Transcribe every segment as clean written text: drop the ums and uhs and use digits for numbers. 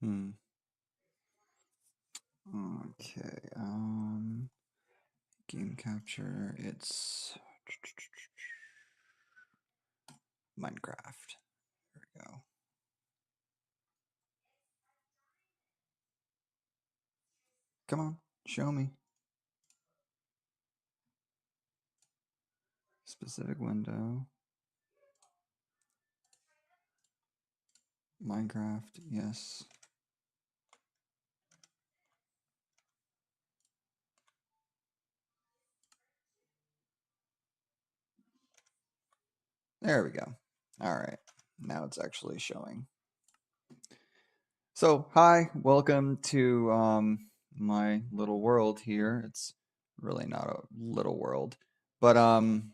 Hmm. Okay. Game capture. It's Minecraft. There we go. Come on, show me. Specific window. Minecraft. Yes. There we go. All right. Now it's actually showing. So, hi, welcome to my little world here. It's really not a little world, but I mean,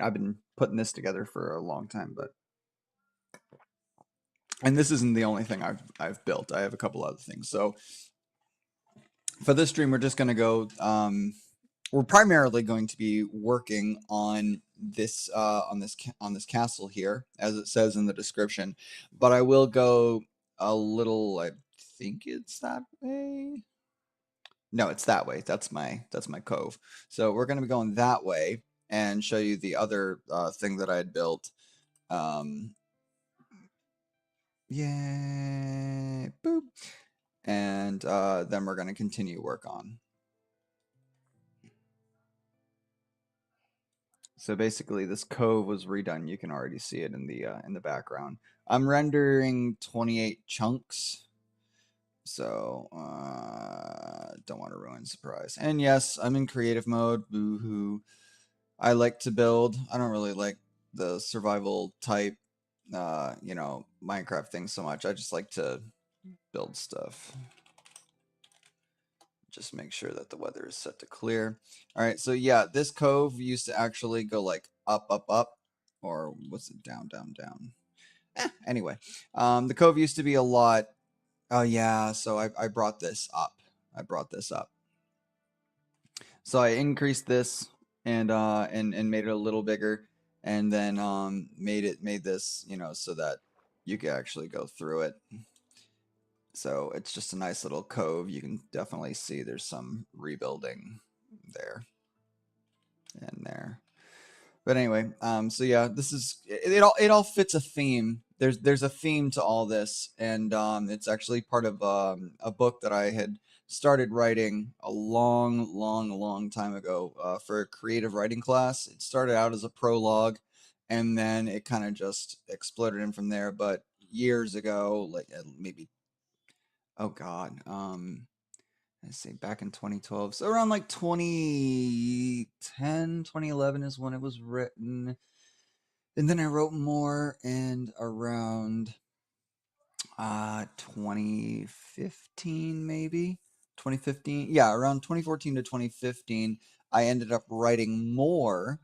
I've been putting this together for a long time, but and this isn't the only thing I've built. I have a couple other things. So, for this stream, we're just going to go we're primarily going to be working on this on this castle here, as it says in the description. But I will go a little. I think it's that way. No, it's that way. That's my cove. So we're going to be going that way and show you the other thing that I had built. Um, Yay! Boop. And then we're going to continue work on. So basically, this cove was redone. You can already see it in the background. I'm rendering 28 chunks, so don't want to ruin surprise. And yes, I'm in creative mode. Boo hoo. I like to build. I don't really like the survival type, Minecraft thing so much. I just like to build stuff. Just make sure that the weather is set to clear. All right, so yeah, this cove used to actually go like up, up, up, or was it down, down, down? Anyway, the cove used to be a lot. Oh yeah, so I brought this up. I brought this up. So I increased this and made it a little bigger, and then made this so that you could actually go through it. So it's just a nice little cove. You can definitely see there's some rebuilding there and there. But anyway, so yeah, this is it all fits a theme. There's a theme to all this, and it's actually part of a book that I had started writing a long time ago for a creative writing class. It started out as a prologue, and then it kind of just exploded in from there. But years ago, like maybe oh god, let's see, back in 2012, so around like 2010, 2011 is when it was written. And then I wrote more, and around 2015, maybe 2015. Yeah, around 2014 to 2015, I ended up writing more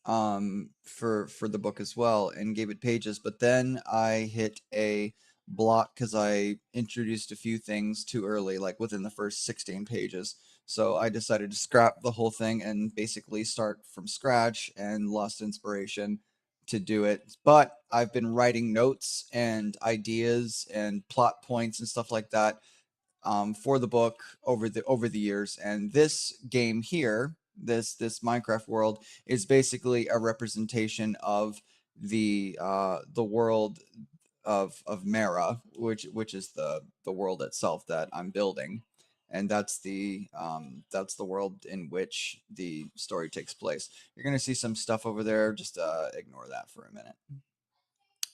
for the book as well and gave it pages. But then I hit a block because I introduced a few things too early, like within the first 16 pages. So I decided to scrap the whole thing and basically start from scratch, and lost inspiration to do it. But I've been writing notes and ideas and plot points and stuff like that for the book over the years. And this game here, this Minecraft world, is basically a representation of the world of Mara, which is the world itself that I'm building. And that's the world in which the story takes place. You're gonna see some stuff over there. Just ignore that for a minute.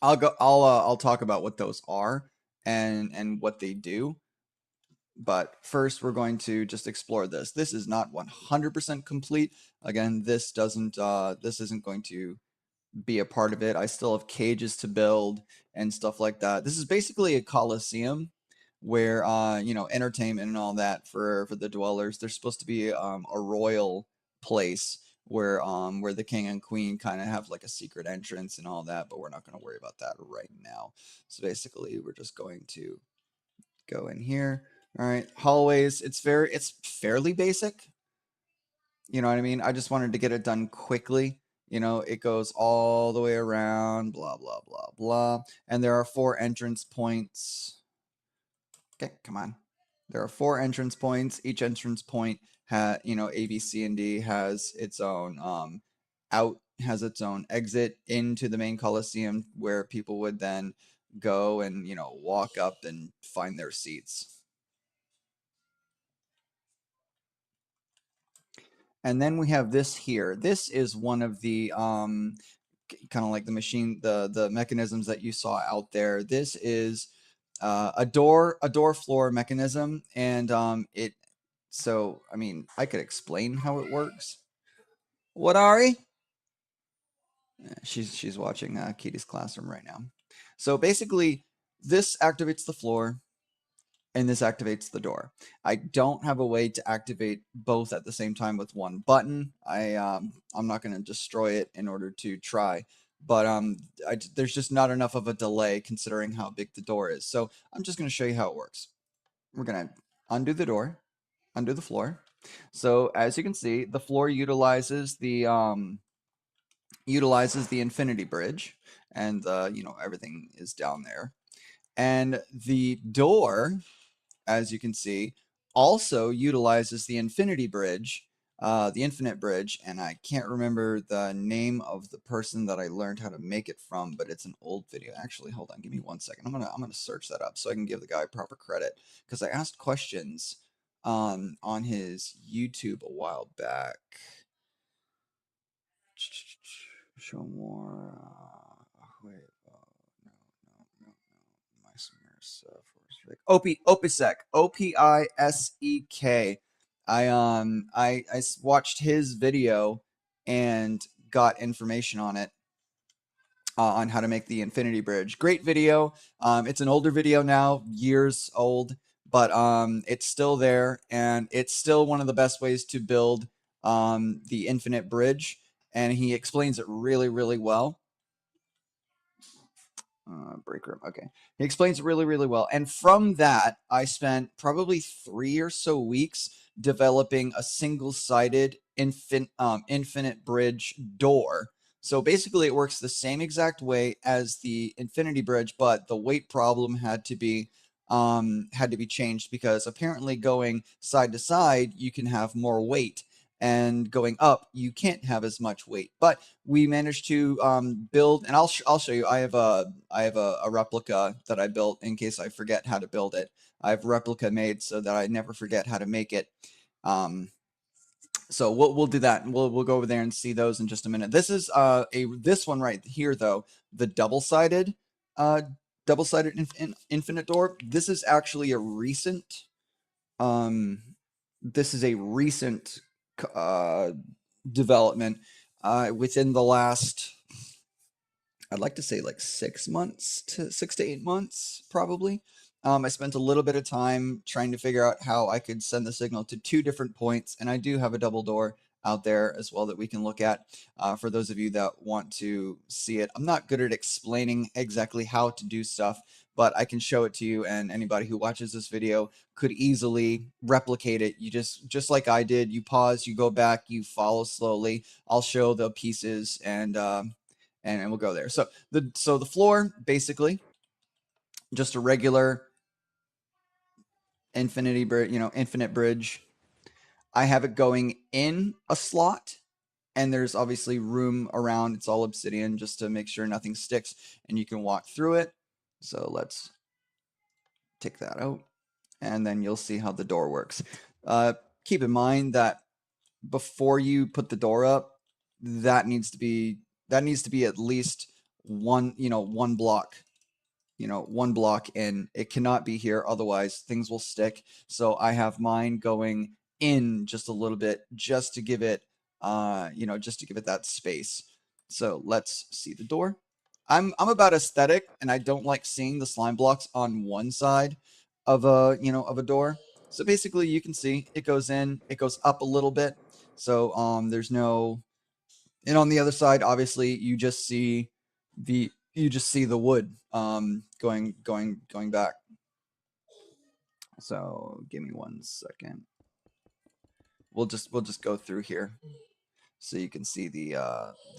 I'll talk about what those are and what they do. But first, we're going to just explore this. This is not 100% complete. Again, this isn't going to be a part of it. I still have cages to build and stuff like that. This is basically a coliseum where entertainment and all that for the dwellers. There's supposed to be a royal place where the king and queen kind of have like a secret entrance and all that, but we're not going to worry about that right now. So basically, we're just going to go in here. All right, hallways. It's fairly basic. You know what I mean? I just wanted to get it done quickly. It goes all the way around, blah blah blah blah, and there are 4 entrance points. Okay, come on. There are 4 entrance points. Each entrance point has, A, B, C, and D has its own out, has its own exit into the main Coliseum where people would then go and, walk up and find their seats. And then we have this here. This is one of the kind of like the machine, the mechanisms that you saw out there. This is a door floor mechanism, and it. So I mean, I could explain how it works. What, Ari? She's watching Kitty's Classroom right now. So basically, this activates the floor, and this activates the door. I don't have a way to activate both at the same time with one button. I'm not going to destroy it in order to try, but there's just not enough of a delay considering how big the door is. So I'm just going to show you how it works. We're going to undo the door, undo the floor. So as you can see, the floor utilizes the infinity bridge, and everything is down there. And the door, as you can see, also utilizes the infinity bridge, the infinite bridge, and I can't remember the name of the person that I learned how to make it from, but it's an old video. Actually, hold on, give me 1 second. I'm gonna search that up so I can give the guy proper credit, because I asked questions on his YouTube a while back. Show more. Wait. No. Opisek. Opisek. I watched his video and got information on it, on how to make the infinity bridge. Great video. It's an older video now, years old, but it's still there, and it's still one of the best ways to build the infinite bridge, and he explains it really, really well. Break room. Okay. He explains it really, really well. And from that, I spent probably 3 or so weeks developing a single-sided infinite bridge door. So basically, it works the same exact way as the infinity bridge, but the weight problem had to be changed, because apparently going side to side, you can have more weight, and going up, you can't have as much weight. But we managed to build, and I'll show you. I have a replica that I built in case I forget how to build it. I have replica made so that I never forget how to make it. So we'll do that, and we'll go over there and see those in just a minute. This is this one right here, though, the double-sided infinite door. This is actually a recent development within the last, I'd like to say, like 6 months to 6 to 8 months, probably. I spent a little bit of time trying to figure out how I could send the signal to 2 different points, and I do have a double door out there as well that we can look at for those of you that want to see it. I'm not good at explaining exactly how to do stuff, but I can show it to you, and anybody who watches this video could easily replicate it. You just like I did, you pause, you go back, you follow slowly. I'll show the pieces, and we'll go there. So the floor, basically just a regular infinite bridge. I have it going in a slot, and there's obviously room around. It's all obsidian just to make sure nothing sticks, and you can walk through it. So let's take that out, and then you'll see how the door works. Keep in mind that before you put the door up, that needs to be at least one block in. It cannot be here, otherwise things will stick. So I have mine going in just a little bit, just to give it that space. So let's see the door. I'm about aesthetic, and I don't like seeing the slime blocks on one side of a door. So basically, you can see it goes in, it goes up a little bit. So there's no, and on the other side, obviously, you just see the wood going back. So give me 1 second. We'll just go through here so you can see the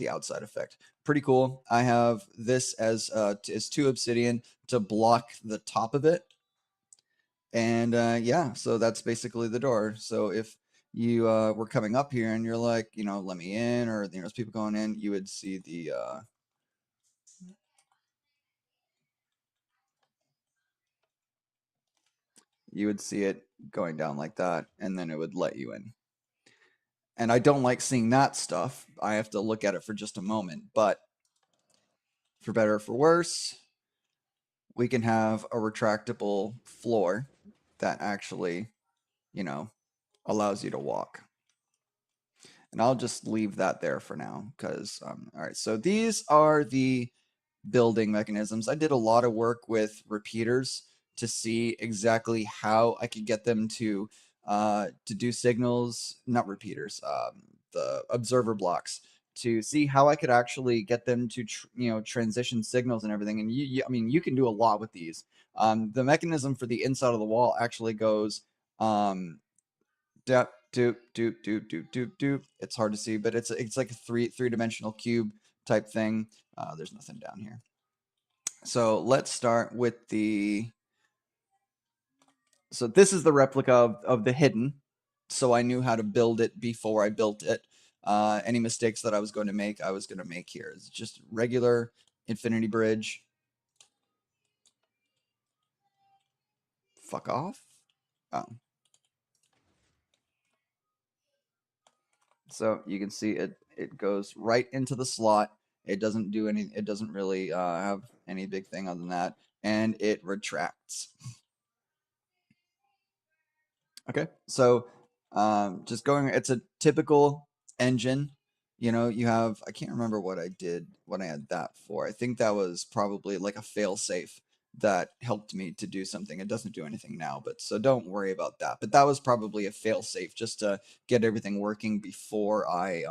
outside effect. Pretty cool. I have this as 2 obsidian to block the top of it, And yeah, so that's basically the door. So if you were coming up here and you're like, let me in, or there's people going in, you would see the you would see it going down like that, and then it would let you in. And I don't like seeing that stuff. I have to look at it for just a moment. But for better or for worse, we can have a retractable floor that actually, allows you to walk. And I'll just leave that there for now because, all right, so these are the building mechanisms. I did a lot of work with repeaters to see exactly how I could get them to do signals, not repeaters, the observer blocks, to see how I could actually get them to transition signals and everything. And I mean, you can do a lot with these. The mechanism for the inside of the wall actually goes doop doop doop doop doop doop doop. It's hard to see, but it's like a three-dimensional cube type thing. There's nothing down here. So let's start with the. So this is the replica of the hidden. So I knew how to build it before I built it. Any mistakes that I was going to make, I was going to make here. It's just regular infinity bridge. Fuck off. Oh. So you can see it goes right into the slot. It doesn't do any. It doesn't really have any big thing other than that, and it retracts. Okay, so just going. It's a typical engine. You have. I can't remember what I did when I had that for. I think that was probably like a fail safe that helped me to do something. It doesn't do anything now, but so don't worry about that. But that was probably a fail safe just to get everything working before I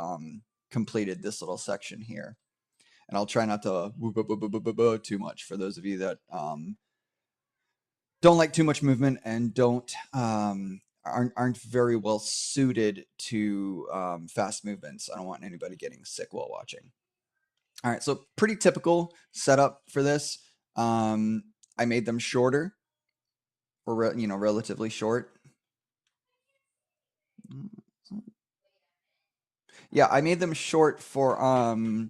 completed this little section here. And I'll try not to too much for those of you that don't like too much movement and don't aren't very well suited to fast movements. I don't want anybody getting sick while watching. All right, so pretty typical setup for this. I made them shorter, or relatively short. Yeah, I made them short for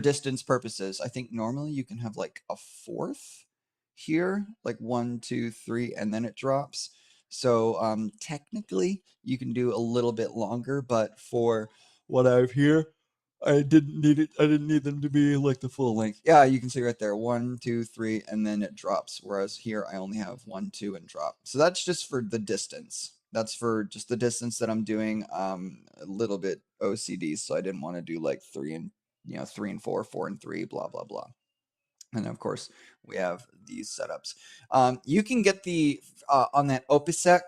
distance purposes. I think normally you can have like a fourth here, like 1, 2, 3, and then it drops. So technically you can do a little bit longer, but for what I have here, I didn't need it. I didn't need them to be like the full length. Yeah, you can see right there, 1, 2, 3, and then it drops. Whereas here I only have 1, 2, and drop. So that's just for the distance. That's for just the distance that I'm doing. A little bit OCD, so I didn't want to do like 3 and 4, 4 and 3, blah blah blah. And of course, we have these setups. You can get the on that OPSEC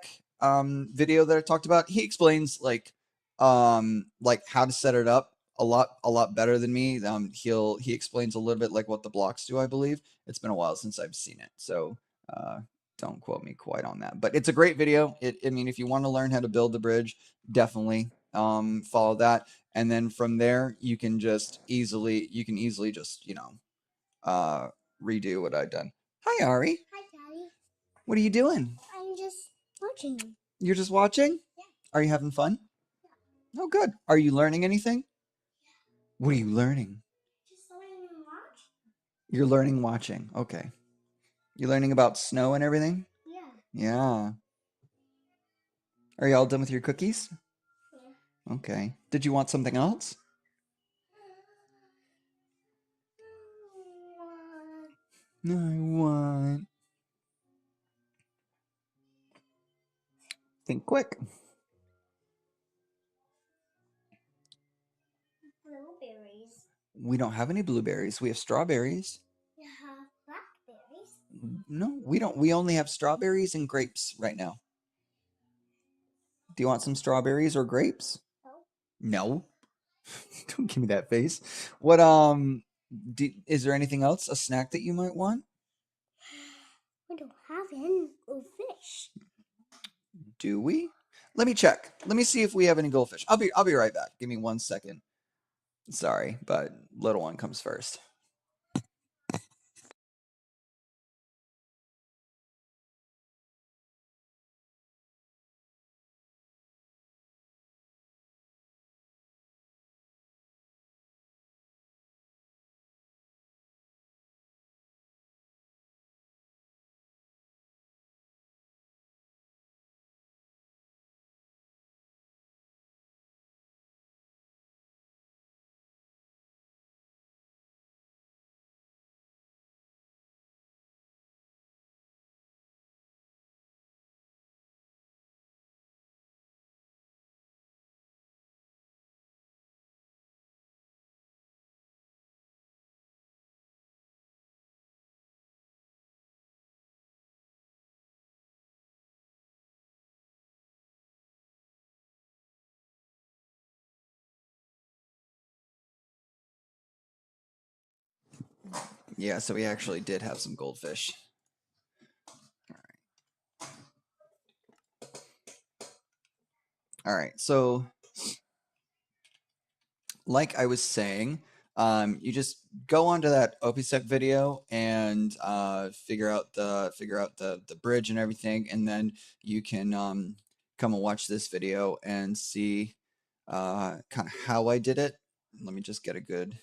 video that I talked about. He explains like how to set it up a lot better than me. He explains a little bit like what the blocks do. I believe it's been a while since I've seen it, so don't quote me quite on that. But it's a great video. I mean, if you want to learn how to build the bridge, definitely follow that. And then from there, you can easily just redo what I've done. Hi, Ari. Hi, Daddy. What are you doing? I'm just watching. You're just watching? Yeah. Are you having fun? Oh, good. Are you learning anything? What are you learning? Just learning and watch. You're learning watching. Okay. You're learning about snow and everything? Yeah. Yeah. Are you all done with your cookies? Yeah. Okay. Did you want something else? I want. Think quick. Blueberries. We don't have any blueberries. We have strawberries. You have blackberries. No, we don't. We only have strawberries and grapes right now. Do you want some strawberries or grapes? No. No. Don't give me that face. What is there anything else? A snack that you might want? We don't have any fish. Do we? Let me check. Let me see if we have any goldfish. I'll be right back. Give me 1 second. Sorry, but little one comes first. Yeah, so we actually did have some goldfish. All right, so like I was saying, you just go onto that OPSEC video and figure out the bridge and everything, and then you can come and watch this video and see kind of how I did it. Let me just get a good,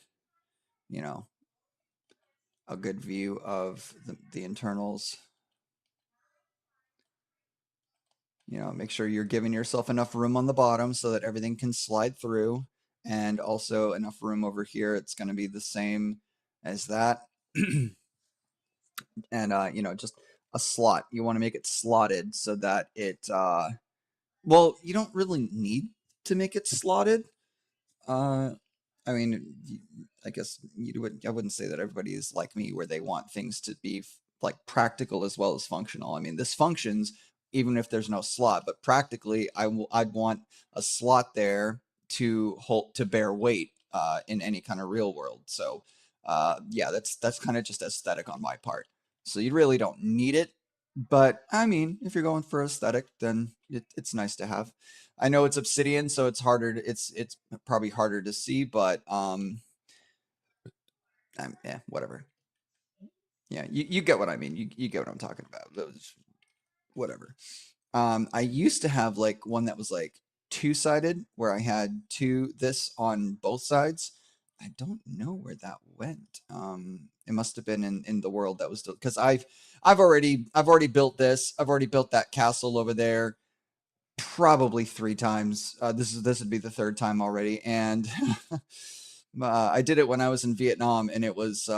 a good view of the internals. Make sure you're giving yourself enough room on the bottom so that everything can slide through, and also enough room over here. It's going to be the same as that. And, just a slot. You want to make it slotted so that it, well, you don't really need to make it slotted. I mean, I guess I wouldn't say that everybody is like me where they want things to be like practical as well as functional. I mean, this functions even if there's no slot, but practically I'd want a slot there to bear weight in any kind of real world. So yeah, that's kind of just aesthetic on my part. So you really don't need it, but I mean, if you're going for aesthetic, then it's nice to have. I know it's obsidian, so it's harder. It's probably harder to see, but yeah, whatever. Yeah, you get what I mean. You get what I'm talking about. Those, whatever. I used to have like one that was like two-sided, where I had this on both sides. I don't know where that went. It must have been in the world that was because I've already built this. I've already built that castle over there probably 3 times. This would be the 3rd time already, and I did it when I was in Vietnam, and it was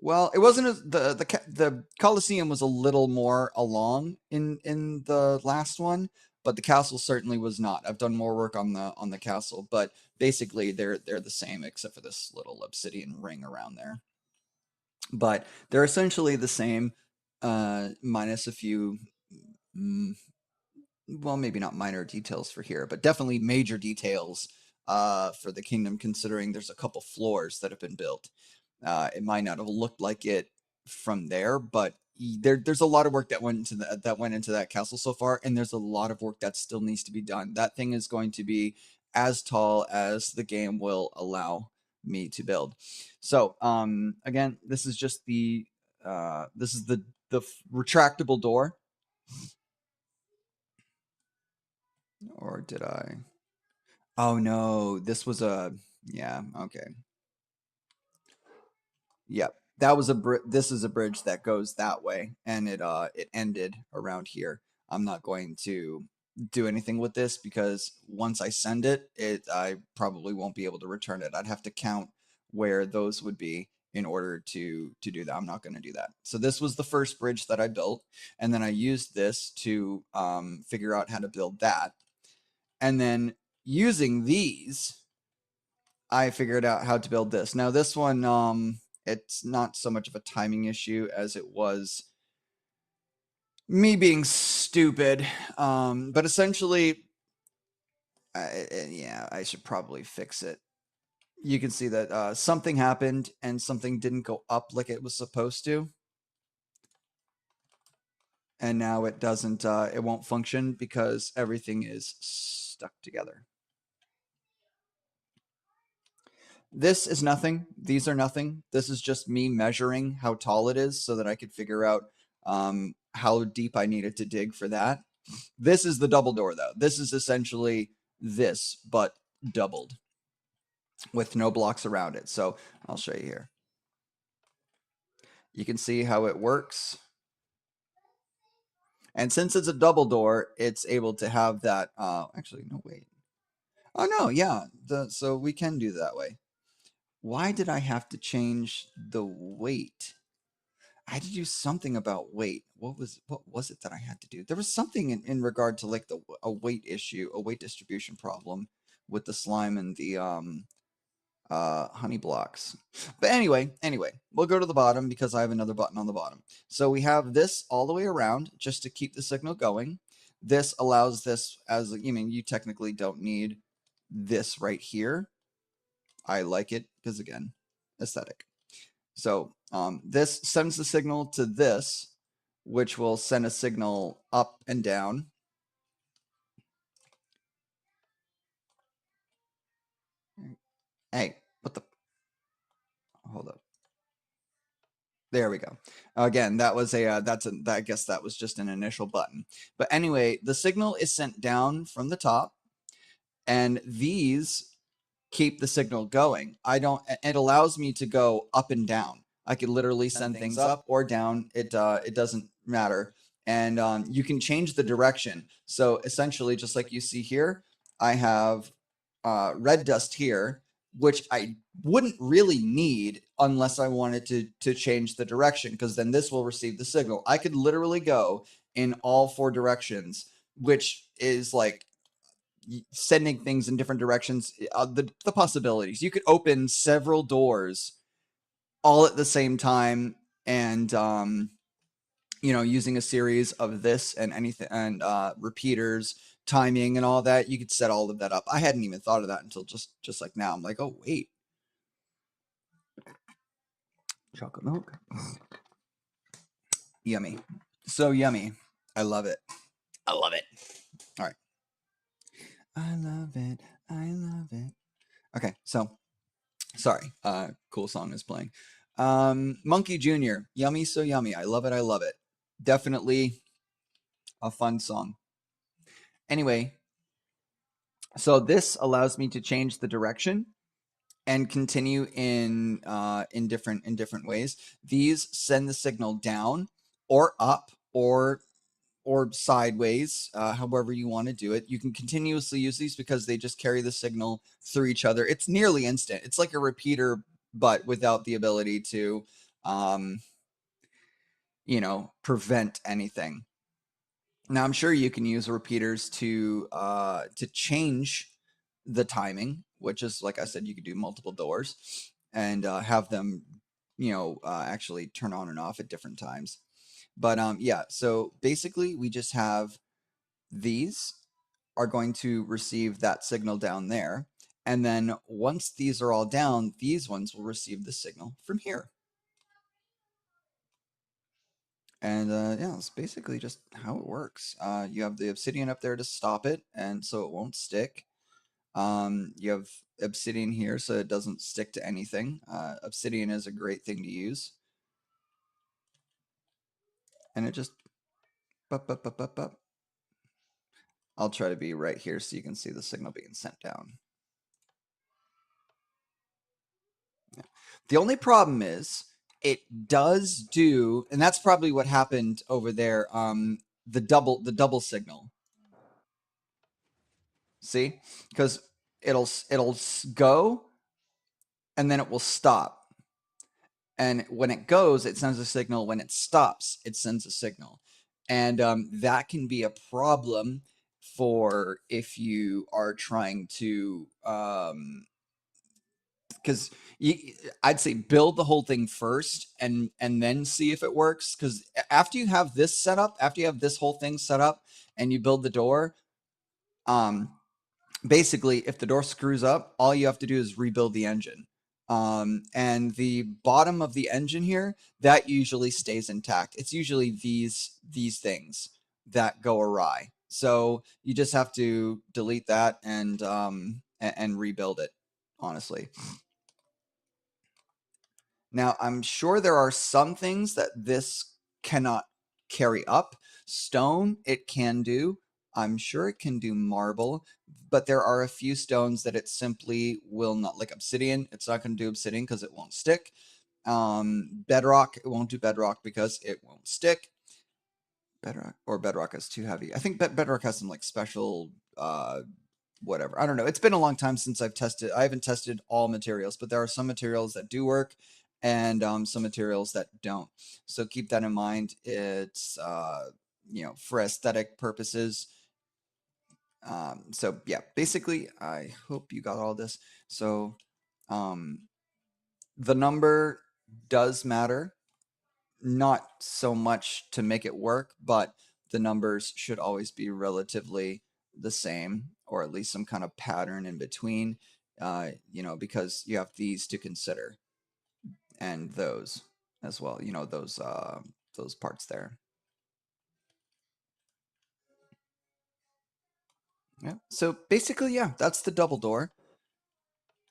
well, it wasn't the Colosseum was a little more along in the last one, but the castle certainly was not. I've done more work on the castle, but basically they're the same except for this little obsidian ring around there. But they're essentially the same, minus a few. Well, maybe not minor details for here, but definitely major details for the kingdom, considering there's a couple floors that have been built. It might not have looked like it from there, but there's a lot of work that went into that castle so far, and there's a lot of work that still needs to be done. That thing is going to be as tall as the game will allow me to build. So again, this is just the retractable door. Or did I? Oh no, this was yeah, okay. Yep. That was this is a bridge that goes that way, and it ended around here. I'm not going to do anything with this because once I send it, I probably won't be able to return it. I'd have to count where those would be in order to do that. I'm not going to do that. So this was the first bridge that I built, and then I used this to figure out how to build that. And then using these, I figured out how to build this. Now this one, it's not so much of a timing issue as it was me being stupid. But essentially, yeah, I should probably fix it. You can see that something happened and something didn't go up like it was supposed to. And now it doesn't, it won't function because everything is stuck together. This is nothing. These are nothing. This is just me measuring how tall it is so that I could figure out how deep I needed to dig for that. This is the double door, though. This is essentially this, but doubled with no blocks around it. So I'll show you here. You can see how it works. And since it's a double door, it's able to have that. Actually, no, wait. Oh, no, yeah. So we can do that way. Why did I have to change the weight? I had to do something about weight. What was it that I had to do? There was something in regard to like a weight issue, a weight distribution problem with the slime and the honey blocks. But anyway, we'll go to the bottom because I have another button on the bottom. So we have this all the way around just to keep the signal going. This allows this as, I mean, you technically don't need this right here. I like it because, again, aesthetic. So this sends the signal to this, which will send a signal up and down. Hey, what the? Hold up. There we go. Again, that was I guess that was just an initial button. But anyway, the signal is sent down from the top, and these keep the signal going. It allows me to go up and down. I could literally send things up or down. It doesn't matter. And you can change the direction. So essentially, just like you see here, I have red dust here, which I wouldn't really need unless I wanted to change the direction, because then this will receive the signal. I could literally go in all 4 directions, which is like sending things in different directions. The possibilities, you could open several doors all at the same time, and using a series of this and anything, and repeaters, timing, and all that, you could set all of that up. I hadn't even thought of that until just like now. I'm like, oh wait, chocolate milk, yummy, so yummy. I love it. I love it. All right, I love it. I love it. Okay, so sorry, cool song is playing. Monkey Jr., Yummy So Yummy. I love it. I love it. Definitely a fun song. Anyway, so this allows me to change the direction and continue in different ways. These send the signal down or up or sideways, however you want to do it. You can continuously use these because they just carry the signal through each other. It's nearly instant. It's like a repeater, but without the ability to, prevent anything. Now, I'm sure you can use repeaters to change the timing, which is, like I said, you could do multiple doors and have them, actually turn on and off at different times. But yeah, so basically we just have these are going to receive that signal down there. And then once these are all down, these ones will receive the signal from here. And yeah, that's basically just how it works. You have the obsidian up there to stop it, and so it won't stick. You have obsidian here so it doesn't stick to anything. Obsidian is a great thing to use. And it just... I'll try to be right here so you can see the signal being sent down. Yeah. The only problem is it does do, and that's probably what happened over there, the double signal. See? Because it'll go and then it will stop. And when it goes, it sends a signal. When it stops, it sends a signal. And that can be a problem for if you are trying to, because I'd say build the whole thing first and then see if it works. Because after you have this set up, after you have this whole thing set up and you build the door, basically, if the door screws up, all you have to do is rebuild the engine. And the bottom of the engine here, that usually stays intact. It's usually these things that go awry. So you just have to delete that and rebuild it, honestly. Now, I'm sure there are some things that this cannot carry up. Stone, it can do. I'm sure it can do marble, but there are a few stones that it simply will not, like obsidian. It's not going to do obsidian because it won't stick. Bedrock, it won't do bedrock because it won't stick. Bedrock is too heavy. I think bedrock has some like special whatever. I don't know. It's been a long time since I've tested. I haven't tested all materials, but there are some materials that do work and some materials that don't. So keep that in mind. It's for aesthetic purposes. So yeah, basically, I hope you got all this. So the number does matter, not so much to make it work, but the numbers should always be relatively the same, or at least some kind of pattern in between, because you have these to consider. and those as well. You know, those parts there. Yeah. So basically, yeah, that's the double door.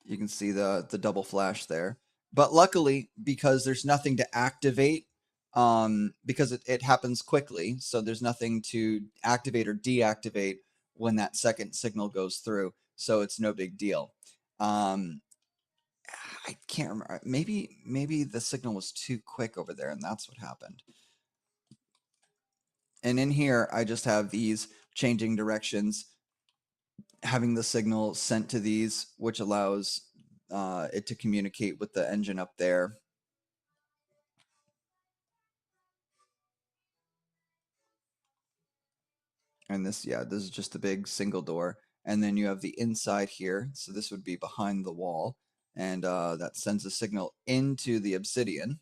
You can see the double flash there. But luckily, because there's nothing to activate, because it happens quickly, so there's nothing to activate or deactivate when that second signal goes through. So it's no big deal. I can't remember. Maybe the signal was too quick over there, and that's what happened. And in here, I just have these changing directions, having the signal sent to these, which allows it to communicate with the engine up there. And this, yeah, this is just a big single door. And then you have the inside here. So this would be behind the wall. And that sends a signal into the obsidian.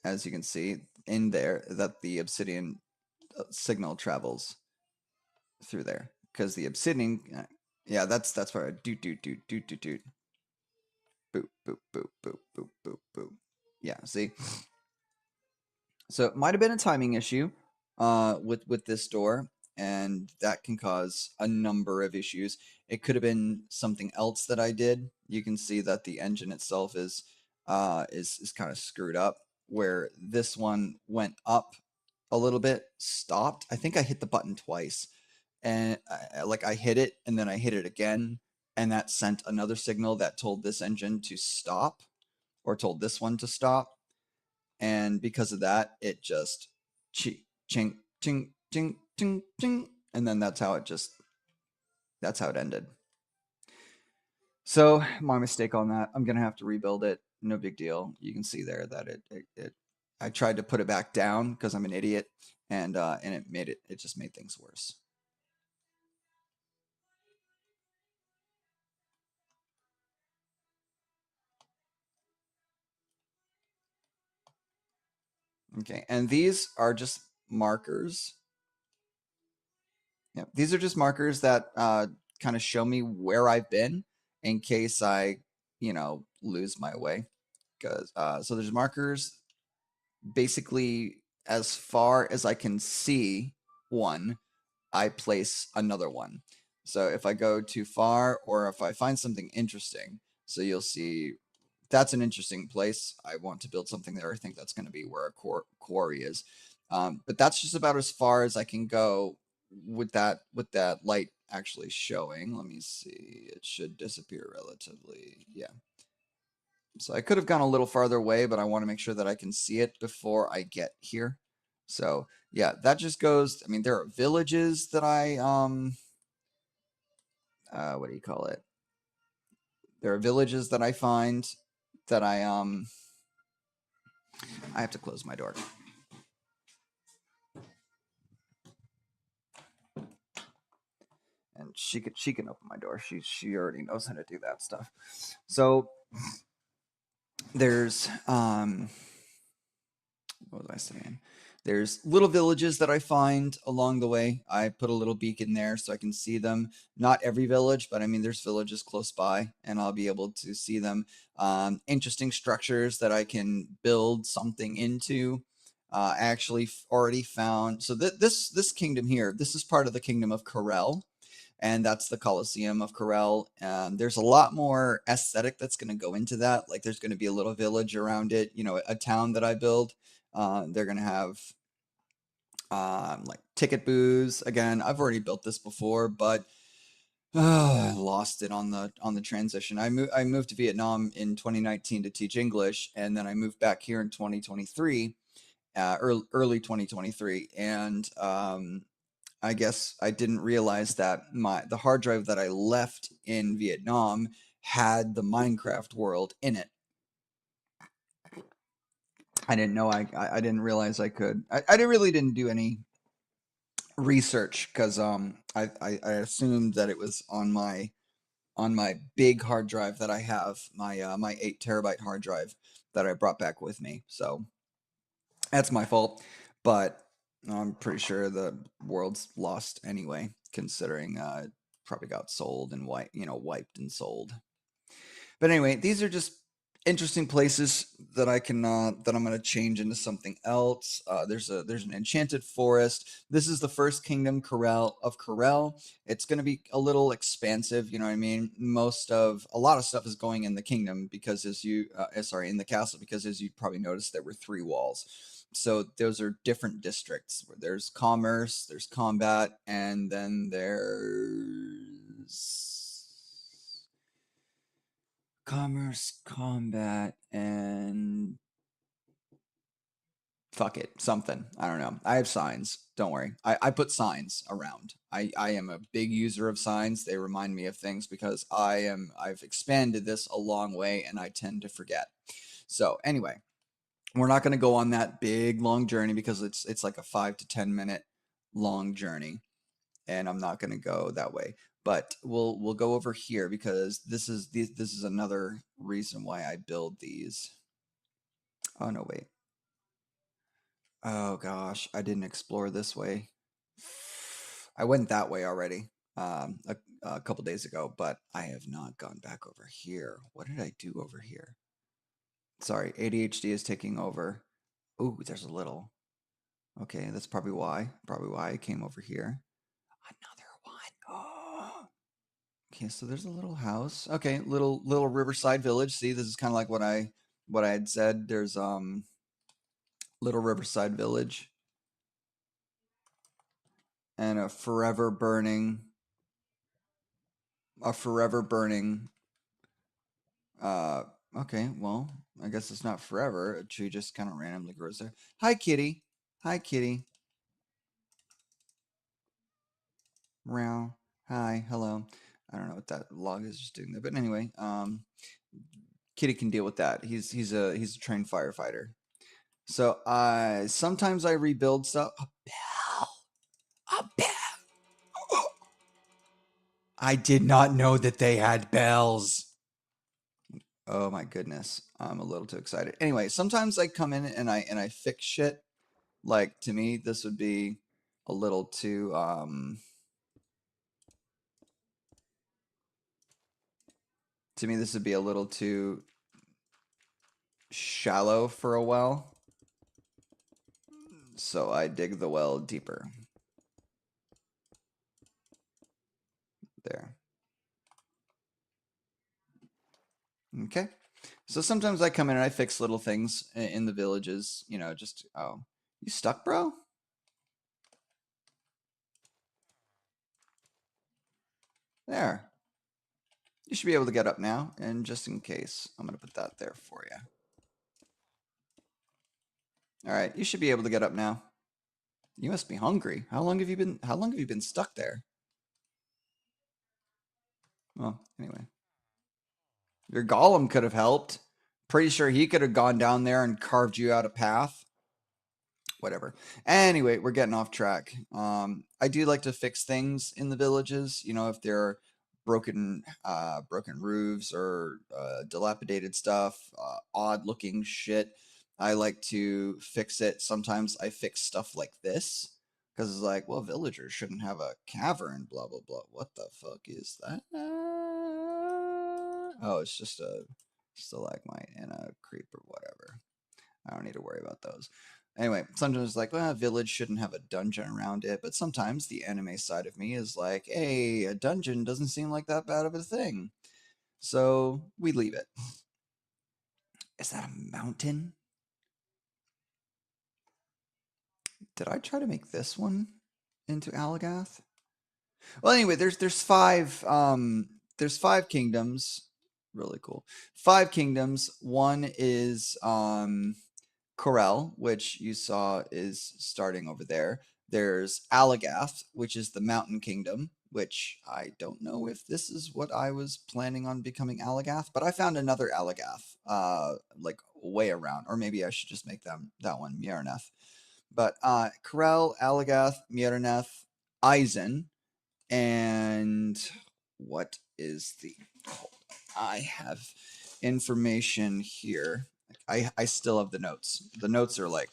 As you can see in there, that the obsidian signal travels through there. Because the obsidian, yeah, that's where I doot, doot, doot, doot, doot, doot. Boop, boop, boop, boop, boop, boop, boop. Yeah, see? So it might have been a timing issue with this door, and that can cause a number of issues. It could have been something else that I did. You can see that the engine itself is kind of screwed up, where this one went up a little bit, stopped. I think I hit the button twice, and I hit it, and then I hit it again, and that sent another signal that told this engine to stop, or told this one to stop. And because of that, it just ching, ching, ching, ching, ching, ching, and then that's how it ended. So my mistake on that. I'm gonna have to rebuild it. No big deal. You can see there that it I tried to put it back down because I'm an idiot, and it just made things worse. Okay, and these are just markers. Yeah, these are just markers that kind of show me where I've been in case I, lose my way. Because so there's markers basically as far as I can see one, I place another one. So if I go too far or if I find something interesting, so you'll see that's an interesting place. I want to build something there. I think that's going to be where a quarry is. But that's just about as far as I can go with that light actually showing. Let me see. It should disappear relatively. Yeah. So I could have gone a little farther away, but I want to make sure that I can see it before I get here. So yeah, that just goes. I mean, there are villages that I what do you call it? There are villages that I find that I have to close my door. And she can open my door. She already knows how to do that stuff. So there's what was I saying? There's little villages that I find along the way. I put a little beacon there so I can see them. Not every village, but I mean, there's villages close by, and I'll be able to see them. Interesting structures that I can build something into. I actually already found. So this kingdom here, this is part of the kingdom of Corel, and that's the Colosseum of Corel. There's a lot more aesthetic that's going to go into that. Like there's going to be a little village around it. You know, a town that I build. They're going to have like ticket booths. Again, I've already built this before, but I lost it on the transition. I moved to Vietnam in 2019 to teach English, and then I moved back here in 2023, early 2023, and I guess I didn't realize that the hard drive that I left in Vietnam had the Minecraft world in it. I didn't know I didn't realize I could. I really didn't do any research because I assumed that it was on my big hard drive that I have, my 8 TB hard drive that I brought back with me. So that's my fault, but I'm pretty sure the world's lost anyway, considering it probably got sold and wiped and sold. But anyway, these are just interesting places that I can that I'm going to change into something else. There's an enchanted forest. This is the first kingdom of Corel. It's going to be a little expansive, you know what I mean? A lot of stuff is going in the kingdom because in the castle, because as you probably noticed, there were 3 walls. So those are different districts where there's commerce, there's combat, and then there's commerce, combat, and fuck it, something. I don't know. I have signs. Don't worry. I put signs around. I am a big user of signs. They remind me of things because I've expanded this a long way and I tend to forget. So anyway, we're not going to go on that big long journey because it's like a 5 to 10 minute long journey, and I'm not going to go that way. But we'll go over here because this is another reason why I build these. Oh no, wait. Oh gosh, I didn't explore this way. I went that way already a couple days ago, but I have not gone back over here. What did I do over here? Sorry, ADHD is taking over. Ooh, there's a little. Okay, that's probably why. Probably why I came over here. Another one. Oh. Okay, so there's a little house. Okay, little riverside village. See, this is kind of like what I had said. There's little riverside village and a forever burning okay, well, I guess it's not forever. A tree just kind of randomly grows there. Hi, kitty. Hi, kitty. Meow. Hi, hello. I don't know what that log is just doing there, but anyway, kitty can deal with that. He's a trained firefighter. So sometimes I rebuild stuff. A bell. A bell. I did not know that they had bells. Oh my goodness. I'm a little too excited. Anyway, sometimes I come in and I fix shit. Like to me, this would be a little too to me this would be a little too shallow for a well. So I dig the well deeper. There. Okay. So sometimes I come in and I fix little things in the villages, you know, just oh, you stuck, bro? There. You should be able to get up now, and just in case, I'm going to put that there for you. All right, you should be able to get up now. You must be hungry. How long have you been stuck there? Well, anyway. Your golem could have helped. Pretty sure he could have gone down there and carved you out a path. Whatever. Anyway, we're getting off track. I do like to fix things in the villages. You know, if there are broken roofs or dilapidated stuff, odd looking shit, I like to fix it. Sometimes I fix stuff like this because it's like, well, villagers shouldn't have a cavern. Blah blah blah. What the fuck is that? Oh, it's just a stalagmite and a creep or whatever. I don't need to worry about those. Anyway, sometimes it's like, well, a village shouldn't have a dungeon around it, but sometimes the anime side of me is like, hey, a dungeon doesn't seem like that bad of a thing. So we leave it. Is that a mountain? Did I try to make this one into Alagath? Well, anyway, there's 5 kingdoms. Really cool. 5 kingdoms. One is Corel, which you saw is starting over there. There's Alagath, which is the mountain kingdom, which I don't know if this is what I was planning on becoming Alagath, but I found another Alagath, like way around, or maybe I should just make that one Miereneth. But Corel, Alagath, Miereneth, Eisen, and what is the? I have information here. I still have the notes. The notes are like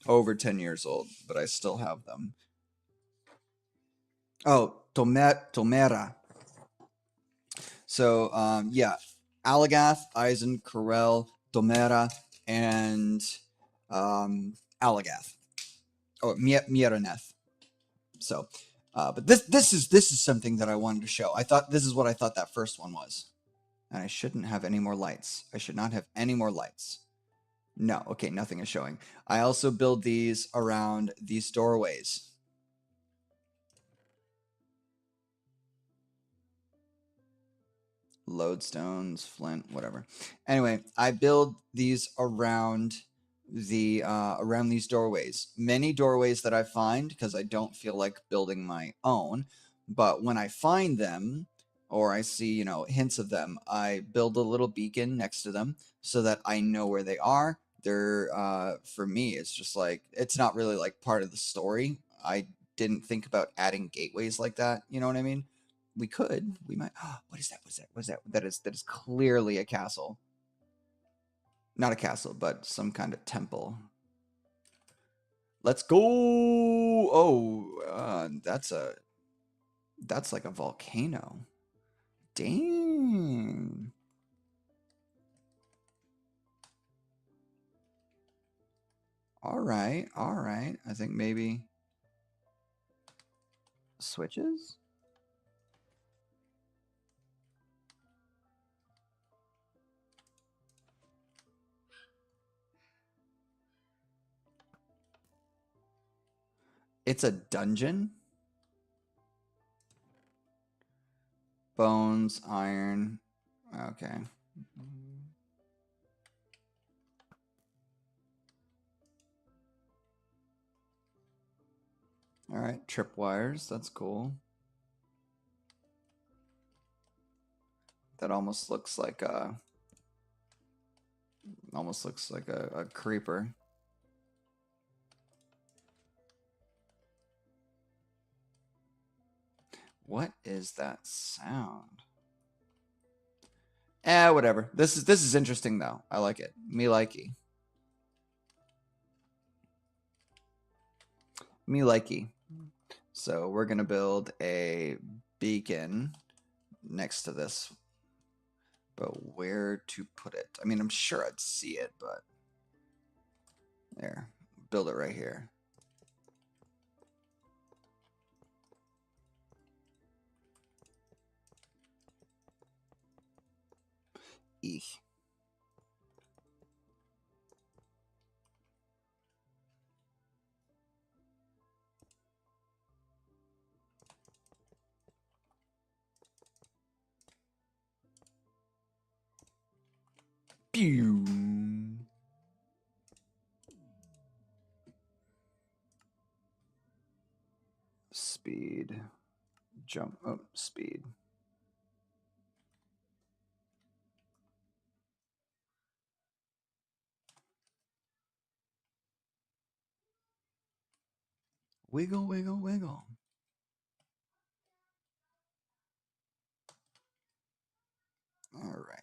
over 10 years old, but I still have them. Oh, Tomera. So, yeah, Alagath, Eisen, Corel, Domera, and Alagath. Or Mieraneth. So, but this is something that I wanted to show. I thought this is what I thought that first one was. And I shouldn't have any more lights. I should not have any more lights. No, okay, nothing is showing. I also build these around these doorways. Lodestones, flint, whatever. Anyway, I build these around around these doorways. Many doorways that I find because I don't feel like building my own, but when I find them or I see, you know, hints of them, I build a little beacon next to them so that I know where they are. They're for me, it's just like it's not really like part of the story. I didn't think about adding gateways like that. You know what I mean? We could. We might. What is that? What's that? What's that? That is clearly a castle. Not a castle, but some kind of temple. Let's go. Oh, that's like a volcano. Dang. All right. All right. I think maybe switches. It's a dungeon. Bones, iron. Okay. All right. Tripwires. That's cool. That almost looks like a a creeper. What is that sound? Whatever. This is interesting though. I like it. Me likey. Me likey. So we're gonna build a beacon next to this. But where to put it? I mean, I'm sure I'd see it, but there. Build it right here. Eek. Pew. Speed. Jump. Oh, speed. Wiggle, wiggle, wiggle. All right.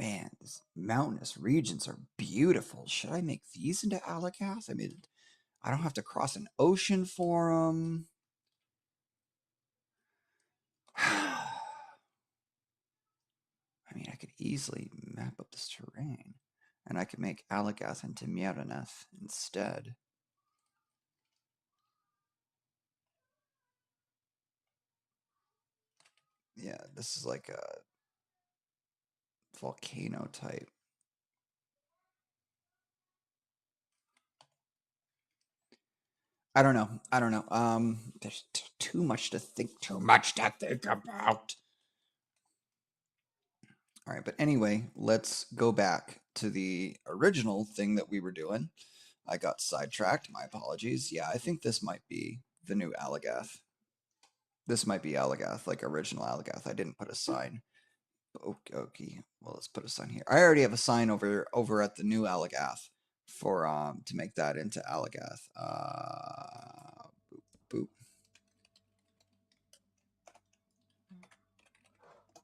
Man, these mountainous regions are beautiful. Should I make these into Alagath? I mean, I don't have to cross an ocean for them. I mean, I could easily map up this terrain. And I could make Alagath into Mieraneth instead. Yeah, this is like a volcano type. I don't know. I don't know. There's too much to think. Too much to think about. All right, but anyway, let's go back to the original thing that we were doing. I got sidetracked. My apologies. Yeah, I think this might be the new Alagath. This might be Alagath, like original Alagath. I didn't put a sign. Okay. Well, let's put a sign here. I already have a sign over at the new Alagath for to make that into Alagath. Boop, boop.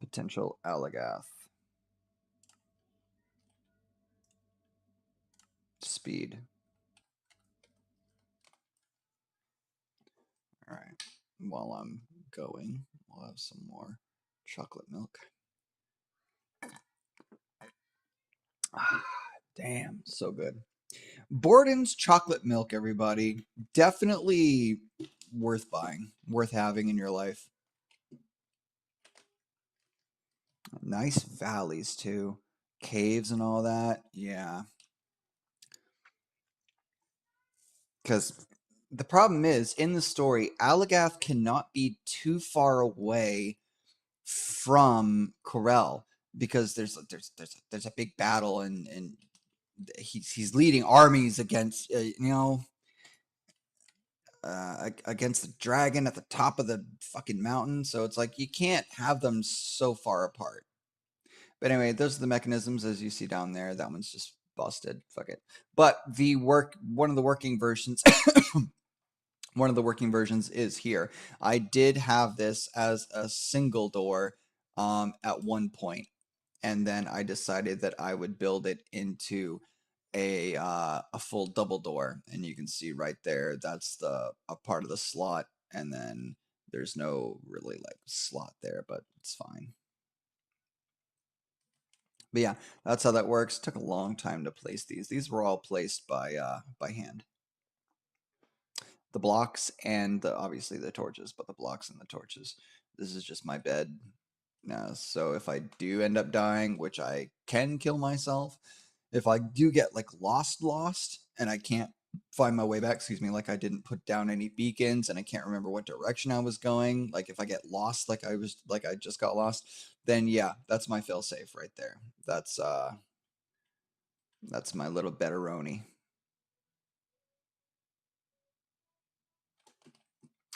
Potential Alagath. Speed. All right. While I'm going, we'll have some more chocolate milk. Damn, so good. Borden's chocolate milk, everybody. Definitely worth buying, worth having in your life. Nice valleys too. Caves and all that. Yeah. Because the problem is, in the story, Alagath cannot be too far away from Corel because there's a big battle and he's leading armies against against the dragon at the top of the fucking mountain. So it's like you can't have them so far apart. But anyway, those are the mechanisms as you see down there. That one's just busted. Fuck it. But one of the working versions one of the working versions is here. I did have this as a single door at one point, and then I decided that I would build it into a full double door, and you can see right there that's a part of the slot, and then there's no really like slot there, but it's fine. But yeah, that's how that works. Took a long time to place these. These were all placed by hand. The blocks and obviously the torches, but the blocks and the torches. This is just my bed. So if I do end up dying, which I can kill myself, if I do get like lost, and I can't find my way back, excuse me, like I didn't put down any beacons and I can't remember what direction I was going, like if I get lost, like I just got lost, then yeah, that's my fail safe right there. That's my little betteroni.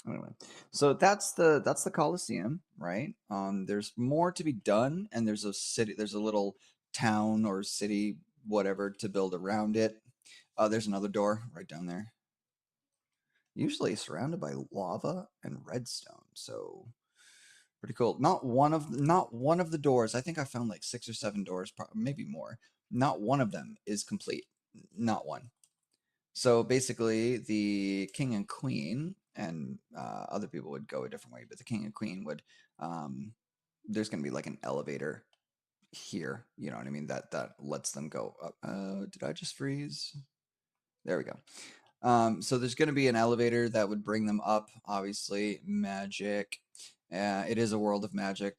Anyway, so that's the Colosseum, right? There's more to be done, and there's a little town or city, whatever, to build around it. There's another door right down there. Usually surrounded by lava and redstone, so pretty cool. Not one of the doors. I think I found like 6 or 7 doors, maybe more. Not one of them is complete. Not one. So basically, the king and queen, and other people would go a different way, but the king and queen would. There's going to be like an elevator here. You know what I mean? That lets them go up. Did I just freeze? There we go. So there's going to be an elevator that would bring them up. Obviously, magic. It is a world of magic.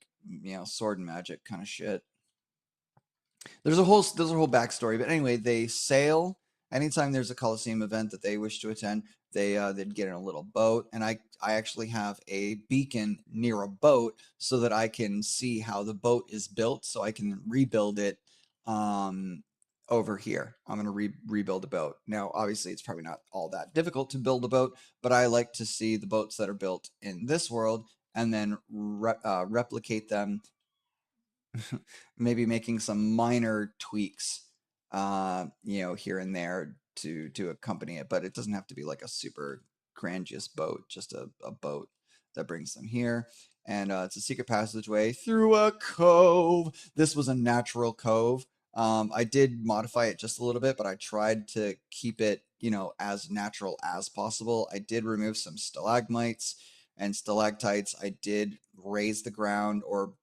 Sword and magic kind of shit. There's a whole backstory, but anyway, they sail anytime there's a Coliseum event that they wish to attend. They'd get in a little boat, and I actually have a beacon near a boat so that I can see how the boat is built, so I can rebuild it over here. I'm gonna rebuild a boat. Now, obviously, it's probably not all that difficult to build a boat, but I like to see the boats that are built in this world and then replicate them, maybe making some minor tweaks, here and there to accompany it. But it doesn't have to be like a super grandiose boat, just a boat that brings them here. And it's a secret passageway through a cove. This was a natural cove. I did modify it just a little bit, but I tried to keep it, as natural as possible. I did remove some stalagmites and stalactites. I did raise the ground or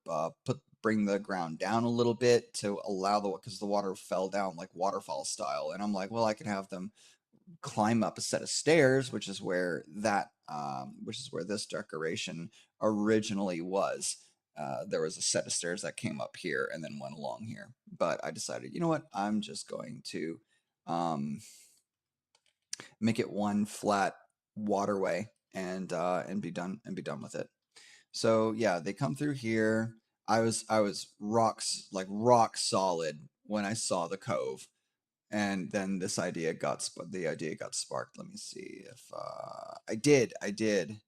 bring the ground down a little bit to allow because the water fell down like waterfall style, and I'm like, well, I could have them climb up a set of stairs, which is where this decoration originally was. There was a set of stairs that came up here and then went along here, but I decided, you know what, I'm just going to make it one flat waterway and be done with it. So yeah, they come through here. I was rock solid when I saw the cove, and then the idea got sparked. Let me see if I did.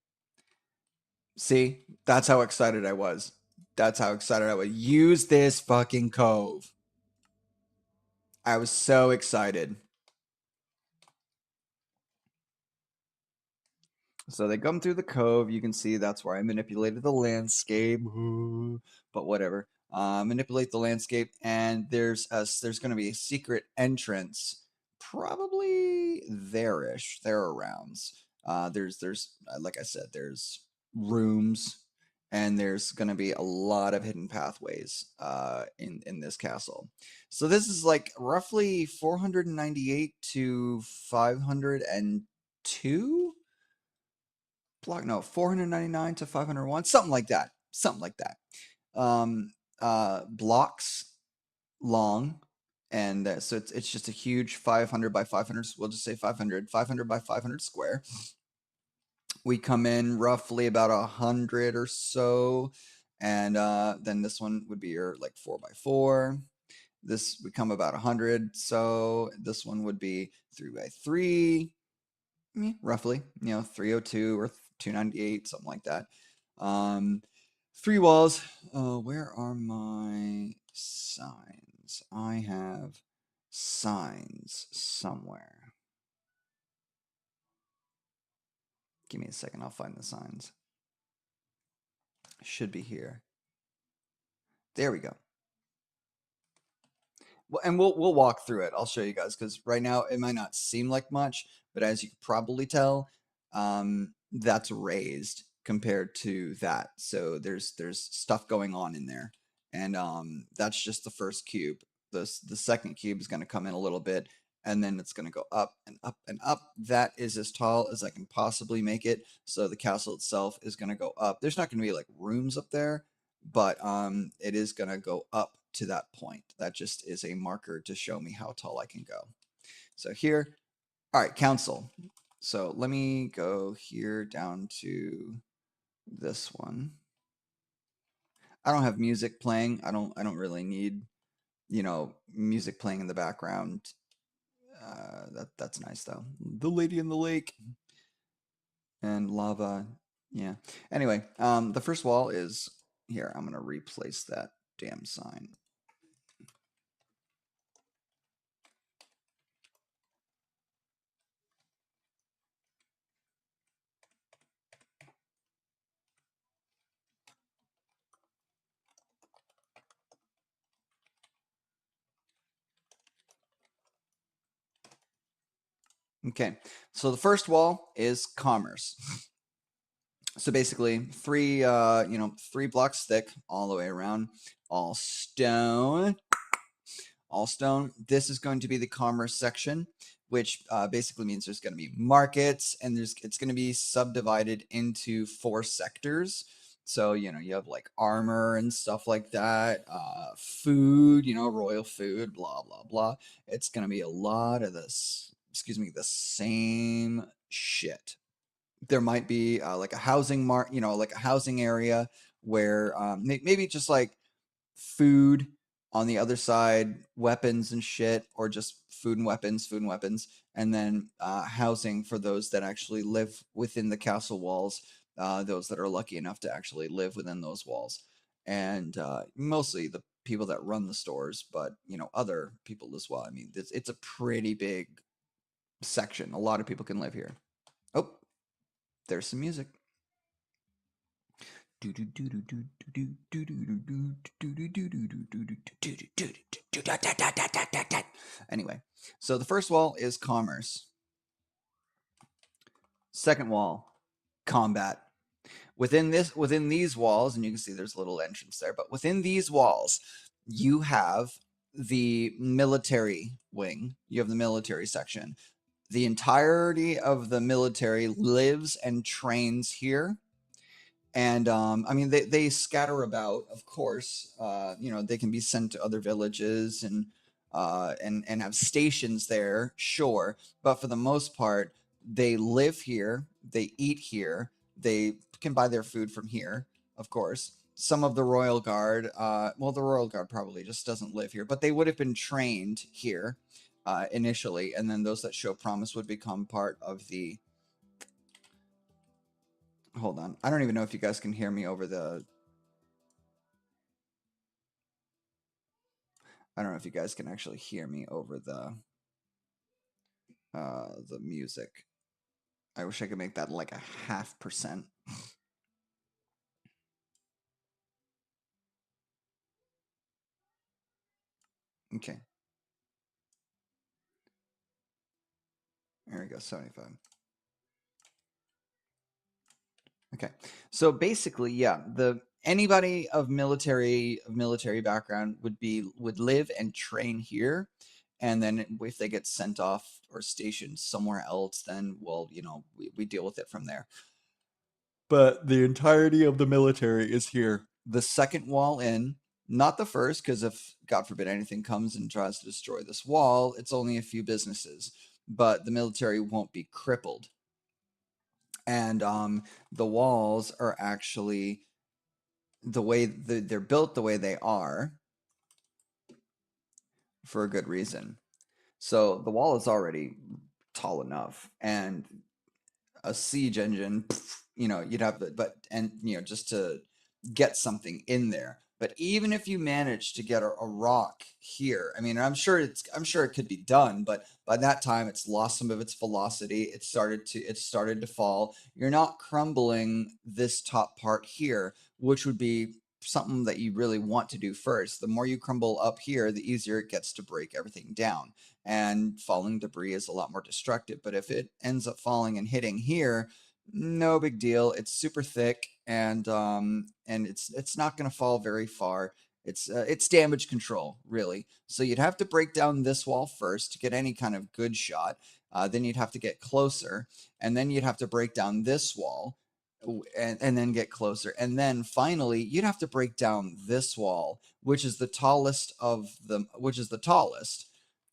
See, that's how excited I was. That's how excited I was. Use this fucking cove. I was so excited. So they come through the cove. You can see that's where I manipulated the landscape. But whatever. Manipulate the landscape, and there's going to be a secret entrance, probably there-ish, there arounds. There's like I said, there's rooms and there's going to be a lot of hidden pathways in this castle. So this is like roughly 498 to 502 block. No, 499 to 501, something like that. Something like that. Blocks long, and so it's just a huge 500 by 500. We'll just say 500 by 500 square. We come in roughly about 100 or so, and then this one would be your like 4x4. This would come about 100, so this one would be 3x3, roughly, 302 or 298, something like that. 3 walls. Where are my signs? I have signs somewhere. Give me a second, I'll find the signs. Should be here. There we go. Well, and we'll walk through it. I'll show you guys because right now it might not seem like much, but as you can probably tell, that's raised compared to that. So there's stuff going on in there, and that's just the first cube. The second cube is going to come in a little bit, and then it's going to go up and up and up. That is as tall as I can possibly make it. So the castle itself is going to go up. There's not going to be like rooms up there, but it is going to go up to that point. That just is a marker to show me how tall I can go. So here, all right, council. So let me go here down to this one. I don't have music playing. I don't really need, music playing in the background. That's nice though. The Lady in the Lake and lava. Yeah. Anyway, the first wall is here. I'm gonna replace that damn sign. Okay, so the first wall is commerce. So basically, three blocks thick all the way around, all stone. All stone. This is going to be the commerce section, which basically means there's going to be markets, and it's going to be subdivided into 4 sectors. So you have like armor and stuff like that, food, royal food, blah blah blah. It's going to be a lot of this. Excuse me, the same shit. There might be like a housing like a housing area where maybe just like food on the other side, weapons and shit, or just food and weapons, and then housing for those that actually live within the castle walls, those that are lucky enough to actually live within those walls, and mostly the people that run the stores, but other people as well. I mean, it's a pretty big section. A lot of people can live here. Oh, there's some music. Anyway, so the first wall is commerce. Second wall, combat. Within these walls, and you can see there's a little entrance there, but within these walls, you have the military wing. You have the military section. The entirety of the military lives and trains here. And I mean, they scatter about, of course. They can be sent to other villages and have stations there, sure. But for the most part, they live here, they eat here, they can buy their food from here, of course. Some of the Royal Guard, the Royal Guard probably just doesn't live here, but they would have been trained here initially, and then those that show promise would become part of the. Hold on. I don't even know if you guys can hear me over the. I don't know if you guys can actually hear me over the music. I wish I could make that like a 0.5%. Okay. There we go, 75. Okay. So basically, yeah, the anybody of military background would live and train here, and then if they get sent off or stationed somewhere else, then well, we deal with it from there. But the entirety of the military is here. The second wall in, not the first, because if God forbid anything comes and tries to destroy this wall, it's only a few businesses, but the military won't be crippled. And the walls are actually the way they're built the way they are for a good reason. So the wall is already tall enough, and a siege engine, you'd have to, but and just to get something in there. But even if you manage to get a rock here, I mean, I'm sure it could be done, but by that time it's lost some of its velocity. It started to fall. You're not crumbling this top part here, which would be something that you really want to do first. The more you crumble up here, the easier it gets to break everything down, and falling debris is a lot more destructive. But if it ends up falling and hitting here, no big deal. It's super thick, and it's not going to fall very far. It's damage control, really. So you'd have to break down this wall first to get any kind of good shot. Then you'd have to get closer, and then you'd have to break down this wall, and then get closer, and then finally you'd have to break down this wall, which is the tallest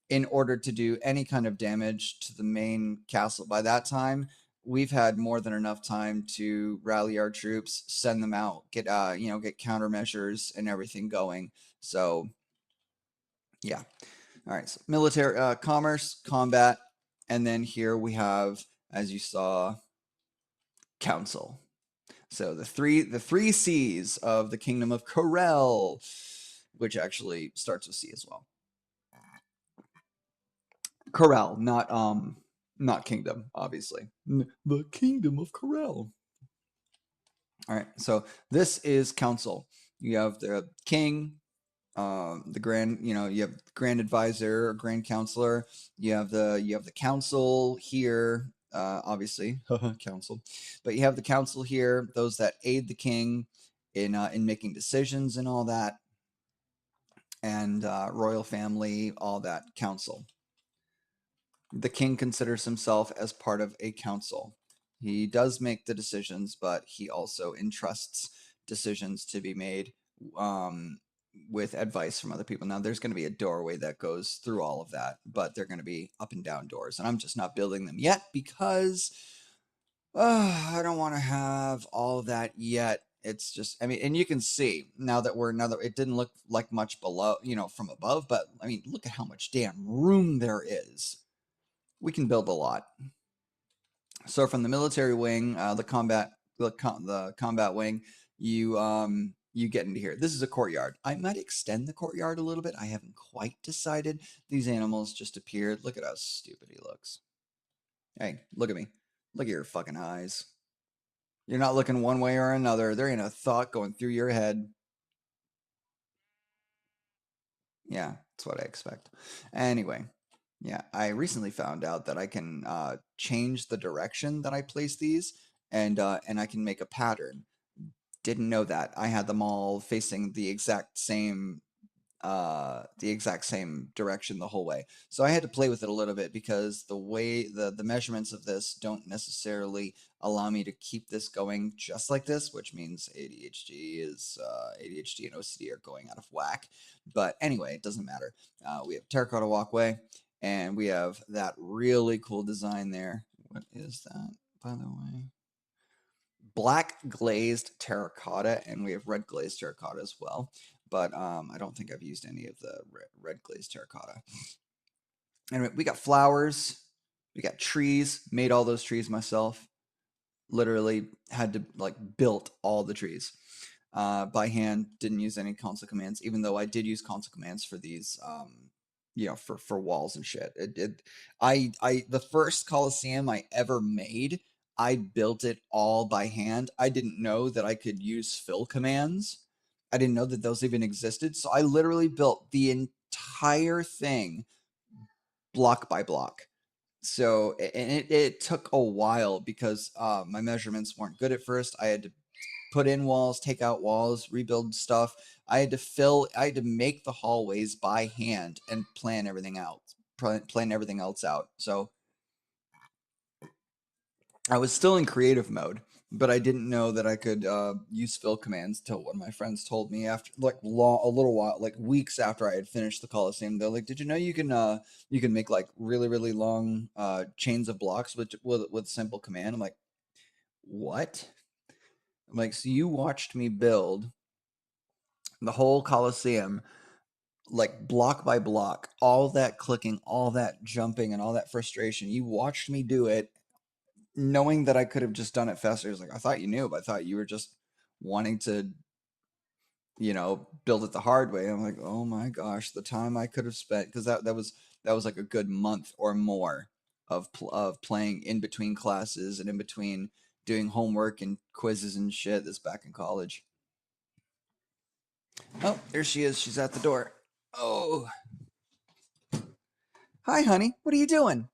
in order to do any kind of damage to the main castle. By that time, we've had more than enough time to rally our troops, send them out, get countermeasures and everything going. So, yeah. All right. So military, commerce, combat, and then here we have, as you saw, council. So the three C's of the Kingdom of Corel, which actually starts with C as well. Corel, not kingdom, obviously. The Kingdom of Corel. All right, so this is council. You have the king, the grand, you have grand advisor or grand counselor. You have the council here, obviously, council, but you have the council here, those that aid the king in making decisions and all that, and royal family, all that council. The king considers himself as part of a council. He does make the decisions, but he also entrusts decisions to be made with advice from other people. Now, there's going to be a doorway that goes through all of that, but they're going to be up and down doors, and I'm just not building them yet because I don't want to have all of that yet. It's just, I mean, and you can see now that it didn't look like much below, from above, but I mean, look at how much damn room there is. We can build a lot. So from the military wing, the combat wing, you get into here. This is a courtyard. I might extend the courtyard a little bit. I haven't quite decided. These animals just appeared. Look at how stupid he looks. Hey, look at me. Look at your fucking eyes. You're not looking one way or another. There ain't a thought going through your head. Yeah, that's what I expect. Anyway, yeah, I recently found out that I can change the direction that I place these, and I can make a pattern. Didn't know that. I had them all facing the exact same direction the whole way. So I had to play with it a little bit because the way the measurements of this don't necessarily allow me to keep this going just like this, which means ADHD and OCD are going out of whack. But anyway, it doesn't matter. We have terracotta walkway, and we have that really cool design there. What is that, by the way? Black glazed terracotta, and we have red glazed terracotta as well. But I don't think I've used any of the red glazed terracotta. Anyway, we got flowers, we got trees. Made all those trees myself. Literally had to built all the trees by hand. Didn't use any console commands, even though I did use console commands for these. For walls and shit. The first Coliseum I ever made, I built it all by hand. I didn't know that I could use fill commands. I didn't know that those even existed. So I literally built the entire thing block by block. So and it took a while because my measurements weren't good at first. I had to put in walls, take out walls, rebuild stuff. I had to make the hallways by hand and plan everything out, plan everything else out. So I was still in creative mode, but I didn't know that I could use fill commands till one of my friends told me after like a little while, like weeks after I had finished the Coliseum. They're like, "Did you know you can make like really really long chains of blocks with simple command?" I'm like, "What?" I'm like, "So you watched me build the whole Coliseum like block by block, all that clicking, all that jumping, and all that frustration. You watched me do it, knowing that I could have just done it faster." It's like, I thought you knew, but I thought you were just wanting to, build it the hard way. I'm like, oh my gosh, the time I could have spent, because that was like a good month or more of playing in between classes and in between doing homework and quizzes and shit. This back in college. Oh, there she is. She's at the door. Oh, hi, honey. What are you doing?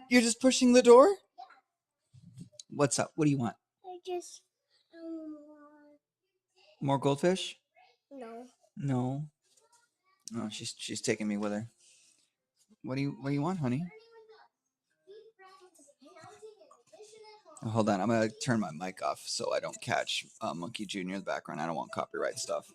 You're just pushing the door? What's up? What do you want? I just More goldfish? no. No. No, she's taking me with her. What do you want, honey? Oh, hold on, I'm gonna turn my mic off so I don't catch Monkey Jr. in the background. I don't want copyright stuff.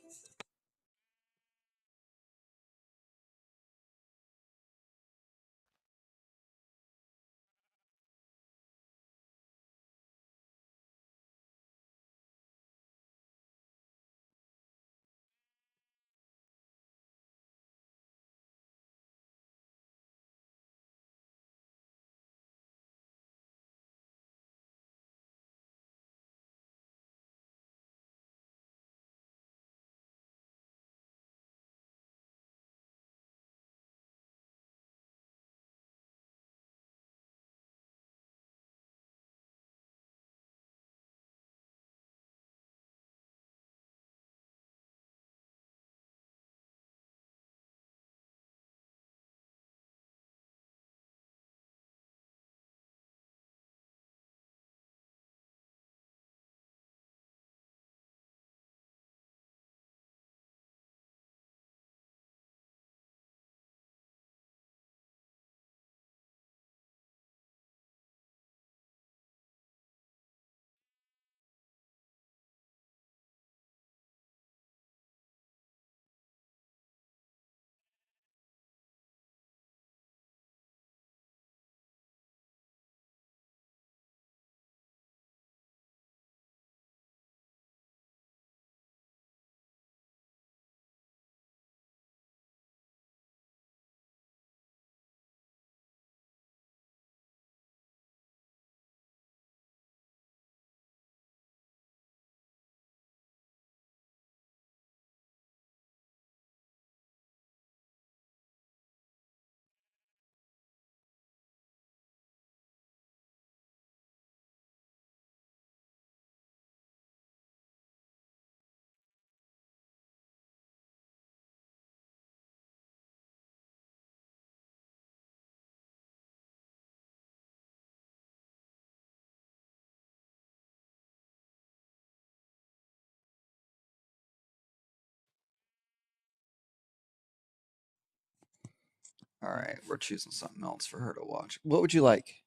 All right, we're choosing something else for her to watch. What would you like?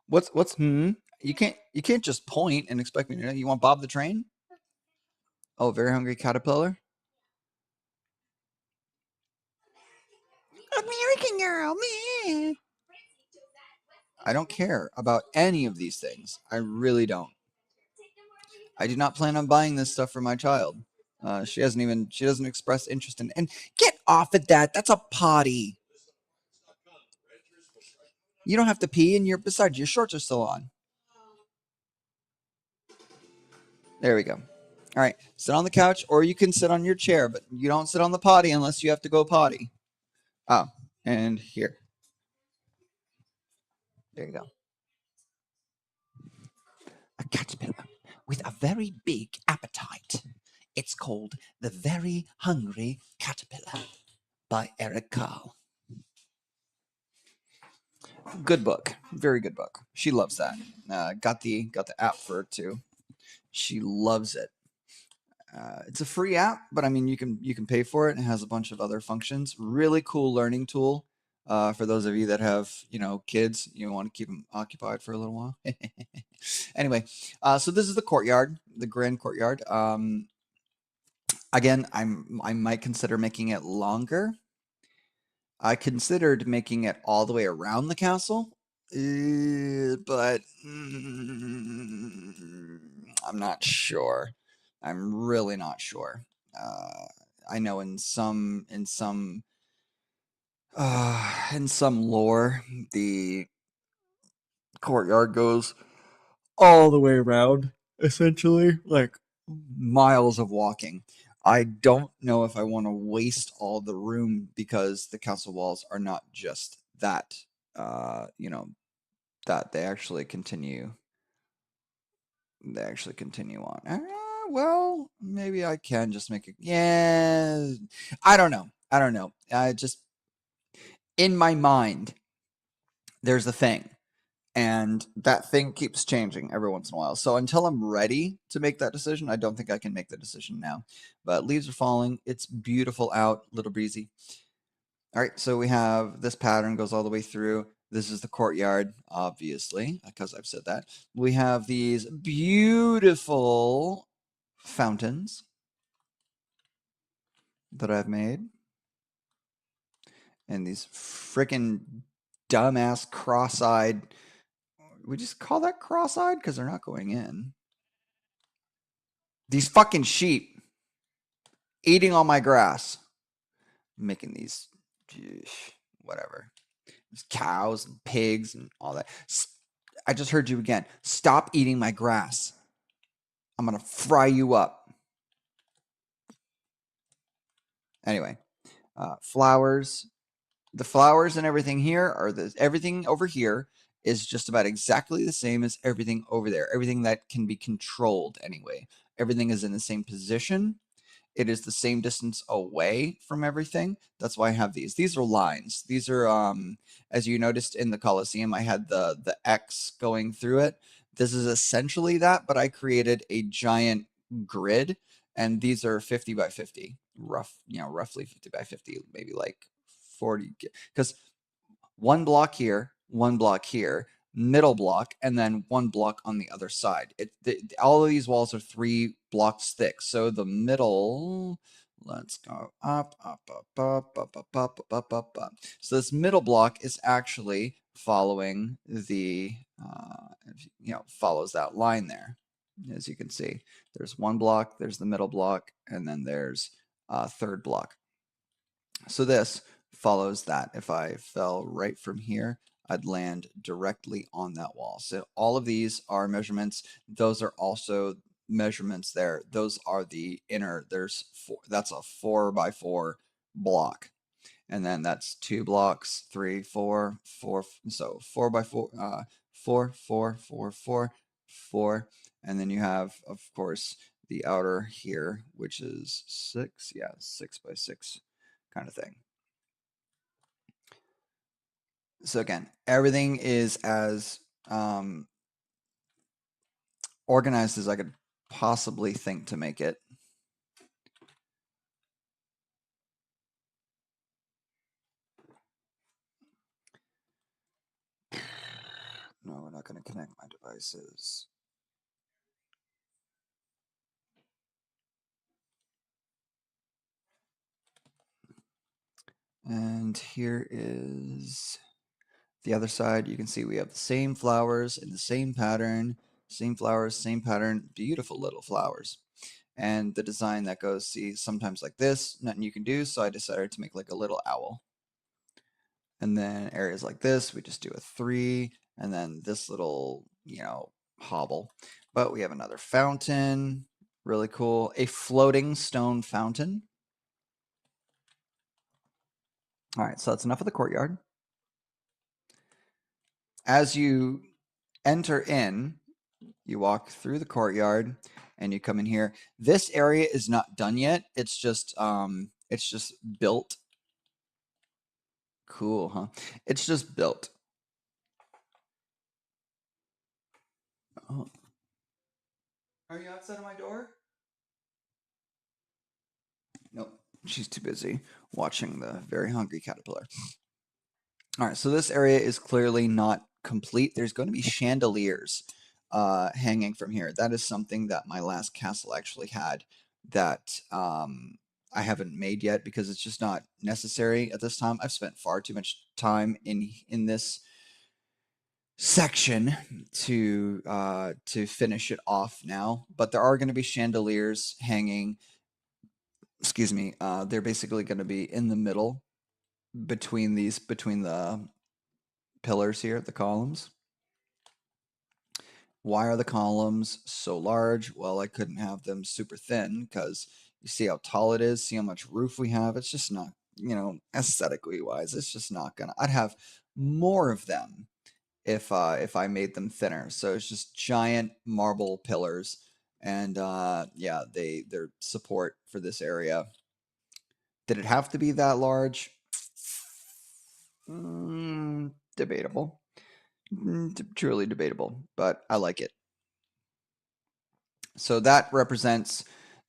What's You can't just point and expect me to know. You want Bob the Train? Oh, Very Hungry Caterpillar. American Girl, me. I don't care about any of these things. I really don't. I do not plan on buying this stuff for my child. She doesn't express interest in. And get off of that. That's a potty. You don't have to pee, and besides your shorts are still on. There we go. All right, sit on the couch, or you can sit on your chair, but you don't sit on the potty unless you have to go potty. Oh, and here. There you go. A caterpillar with a very big appetite. It's called The Very Hungry Caterpillar by Eric Carle. Good book. Very good book. She loves that. Got the app for it too. She loves it. It's a free app, but I mean you can pay for it. It has a bunch of other functions. Really cool learning tool. For those of you that have kids, you want to keep them occupied for a little while. Anyway, so this is the courtyard, the grand courtyard. Again, I might consider making it longer. I considered making it all the way around the castle, but I'm not sure. I'm really not sure. I know in some lore, the courtyard goes all the way around, essentially, like miles of walking. I don't know if I want to waste all the room because the castle walls are not just that, that they actually continue. They actually continue on. Well, maybe I can just make it. Yeah, I don't know. Just in my mind, there's a thing. And that thing keeps changing every once in a while. So until I'm ready to make that decision, I don't think I can make the decision now. But leaves are falling. It's beautiful out, a little breezy. All right, so we have this pattern goes all the way through. This is the courtyard, obviously, because I've said that. We have these beautiful fountains that I've made. And these freaking dumbass cross-eyed, we just call that cross-eyed because they're not going in. These fucking sheep eating all my grass. Making these, whatever. These cows and pigs and all that. I just heard you again. Stop eating my grass. I'm going to fry you up. Anyway, flowers. The flowers and everything here are everything over here is just about exactly the same as everything over there. Everything that can be controlled anyway. Everything is in the same position. It is the same distance away from everything. That's why I have these. These are lines. These are, as you noticed in the Colosseum, I had the X going through it. This is essentially that, but I created a giant grid, and these are 50 by 50, roughly 50 by 50, maybe like 40, because one block here, middle block, and then one block on the other side. All of these walls are 3 blocks thick. So the middle, let's go up. So this middle block is actually following the, follows that line there. As you can see, there's one block, there's the middle block, and then there's a third block. So this follows that. If I fell right from here, I'd land directly on that wall. So all of these are measurements. Those are also measurements there. Those are the inner, there's 4, that's a 4 by 4 block. And then that's 2 blocks, 3, 4, 4. So 4 by 4, 4, 4, 4, 4, 4. And then you have, of course, the outer here, which is 6. Yeah, 6 by 6 kind of thing. So again, everything is as organized as I could possibly think to make it. No, we're not going to connect my devices. And here is the other side. You can see we have the same flowers in the same pattern, same flowers, same pattern, beautiful little flowers. And the design that goes, see, sometimes like this, nothing you can do, so I decided to make like a little owl. And then areas like this, we just do a 3, and then this little, hobble. But we have another fountain, really cool, a floating stone fountain. All right, so that's enough of the courtyard. As you enter in, you walk through the courtyard and you come in here. This area is not done yet. It's just built. Cool, huh? It's just built. Oh. Are you outside of my door? Nope. She's too busy watching the very hungry caterpillar. All right, so this area is clearly not complete. There's going to be chandeliers hanging from here. That is something that my last castle actually had that I haven't made yet because it's just not necessary at this time. I've spent far too much time in this section to finish it off now. But there are going to be chandeliers hanging. Excuse me. They're basically going to be in the middle between the pillars here, the columns. Why are the columns so large? Well, I couldn't have them super thin because you see how tall it is, see how much roof we have. It's just not, aesthetically wise, it's just not gonna. I'd have more of them if I made them thinner. So it's just giant marble pillars, and yeah, their support for this area. Did it have to be that large? Debatable. Truly debatable, but I like it. So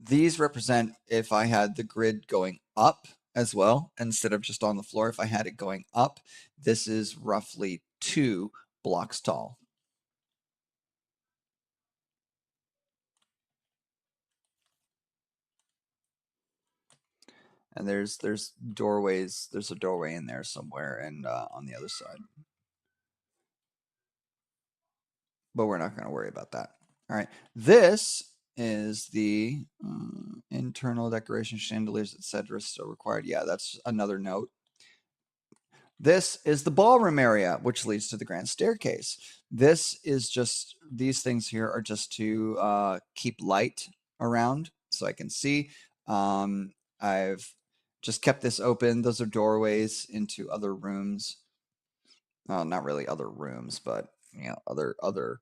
these represent if I had the grid going up as well, instead of just on the floor. If I had it going up, this is roughly 2 blocks tall. And there's doorways. There's a doorway in there somewhere, and on the other side. But we're not going to worry about that. All right. This is the internal decoration, chandeliers, etc. still required. Yeah, that's another note. This is the ballroom area, which leads to the grand staircase. This is just, these things here are just to keep light around so I can see. I've just kept this open. Those are doorways into other rooms. Well, not really other rooms, but other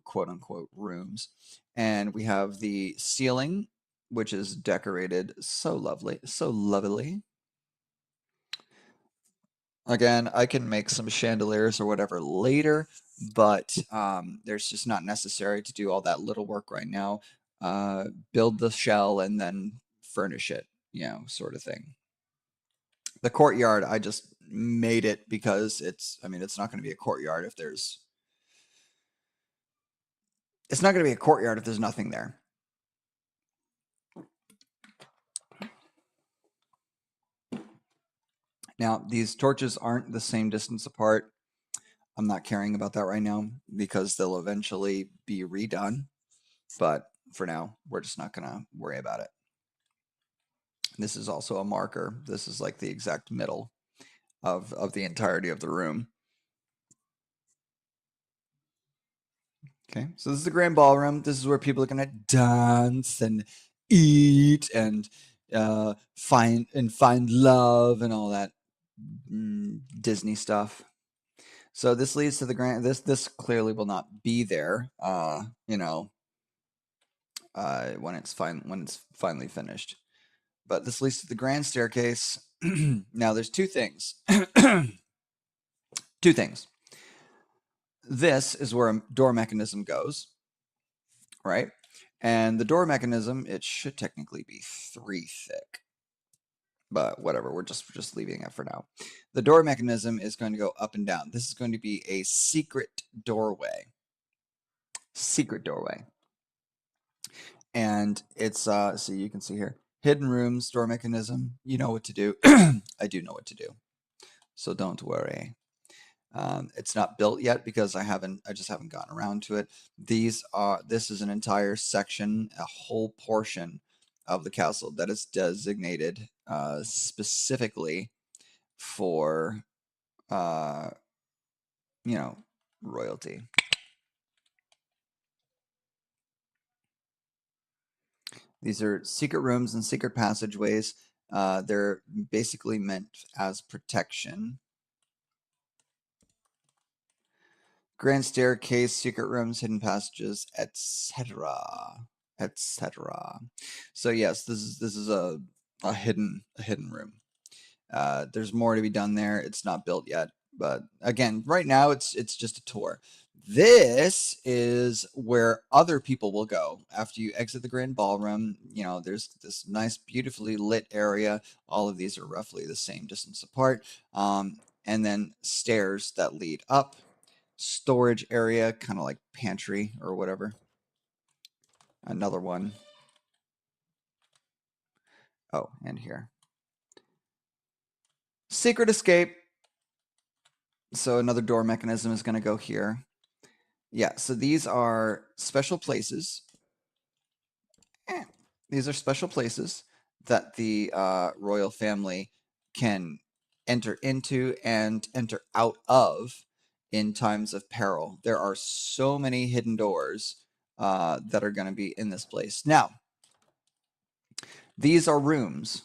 quote unquote rooms. And we have the ceiling, which is decorated so lovely, so lovely. Again, I can make some chandeliers or whatever later, but there's just not necessary to do all that little work right now. Build the shell and then furnish it, sort of thing. The courtyard, I just made it because it's not going to be a courtyard if there's nothing there. Now, these torches aren't the same distance apart. I'm not caring about that right now because they'll eventually be redone. But for now, we're just not going to worry about it. This is also a marker. This is like the exact middle of the entirety of the room. Okay, so this is the grand ballroom. This is where people are going to dance and eat and find love and all that Disney stuff. So this leads to the grand. This clearly will not be there. When it's finally finished. But this leads to the grand staircase. Now there's two things. Two things. This is where a door mechanism goes, right? And the door mechanism, it should technically be 3 thick. But whatever, we're just leaving it for now. The door mechanism is going to go up and down. This is going to be a secret doorway. Secret doorway. And it's so you can see here, hidden rooms, door mechanism. You know what to do. I do know what to do, so don't worry. It's not built yet because I just haven't gotten around to it. This is an entire section, a whole portion of the castle that is designated specifically for royalty. These are secret rooms and secret passageways. They're basically meant as protection. Grand staircase, secret rooms, hidden passages, etc., etc. So yes, this is a hidden room. There's more to be done there. It's not built yet, but again, right now it's just a tour. This is where other people will go after you exit the grand ballroom. You know, there's this nice, beautifully lit area. All of these are roughly the same distance apart. And then stairs that lead up. Storage area, kind of like pantry or whatever. Another one. Oh, and here. Secret escape. So another door mechanism is going to go here. Yeah, so these are special places. These are special places that the royal family can enter into and enter out of in times of peril. There are so many hidden doors that are going to be in this place. Now, these are rooms,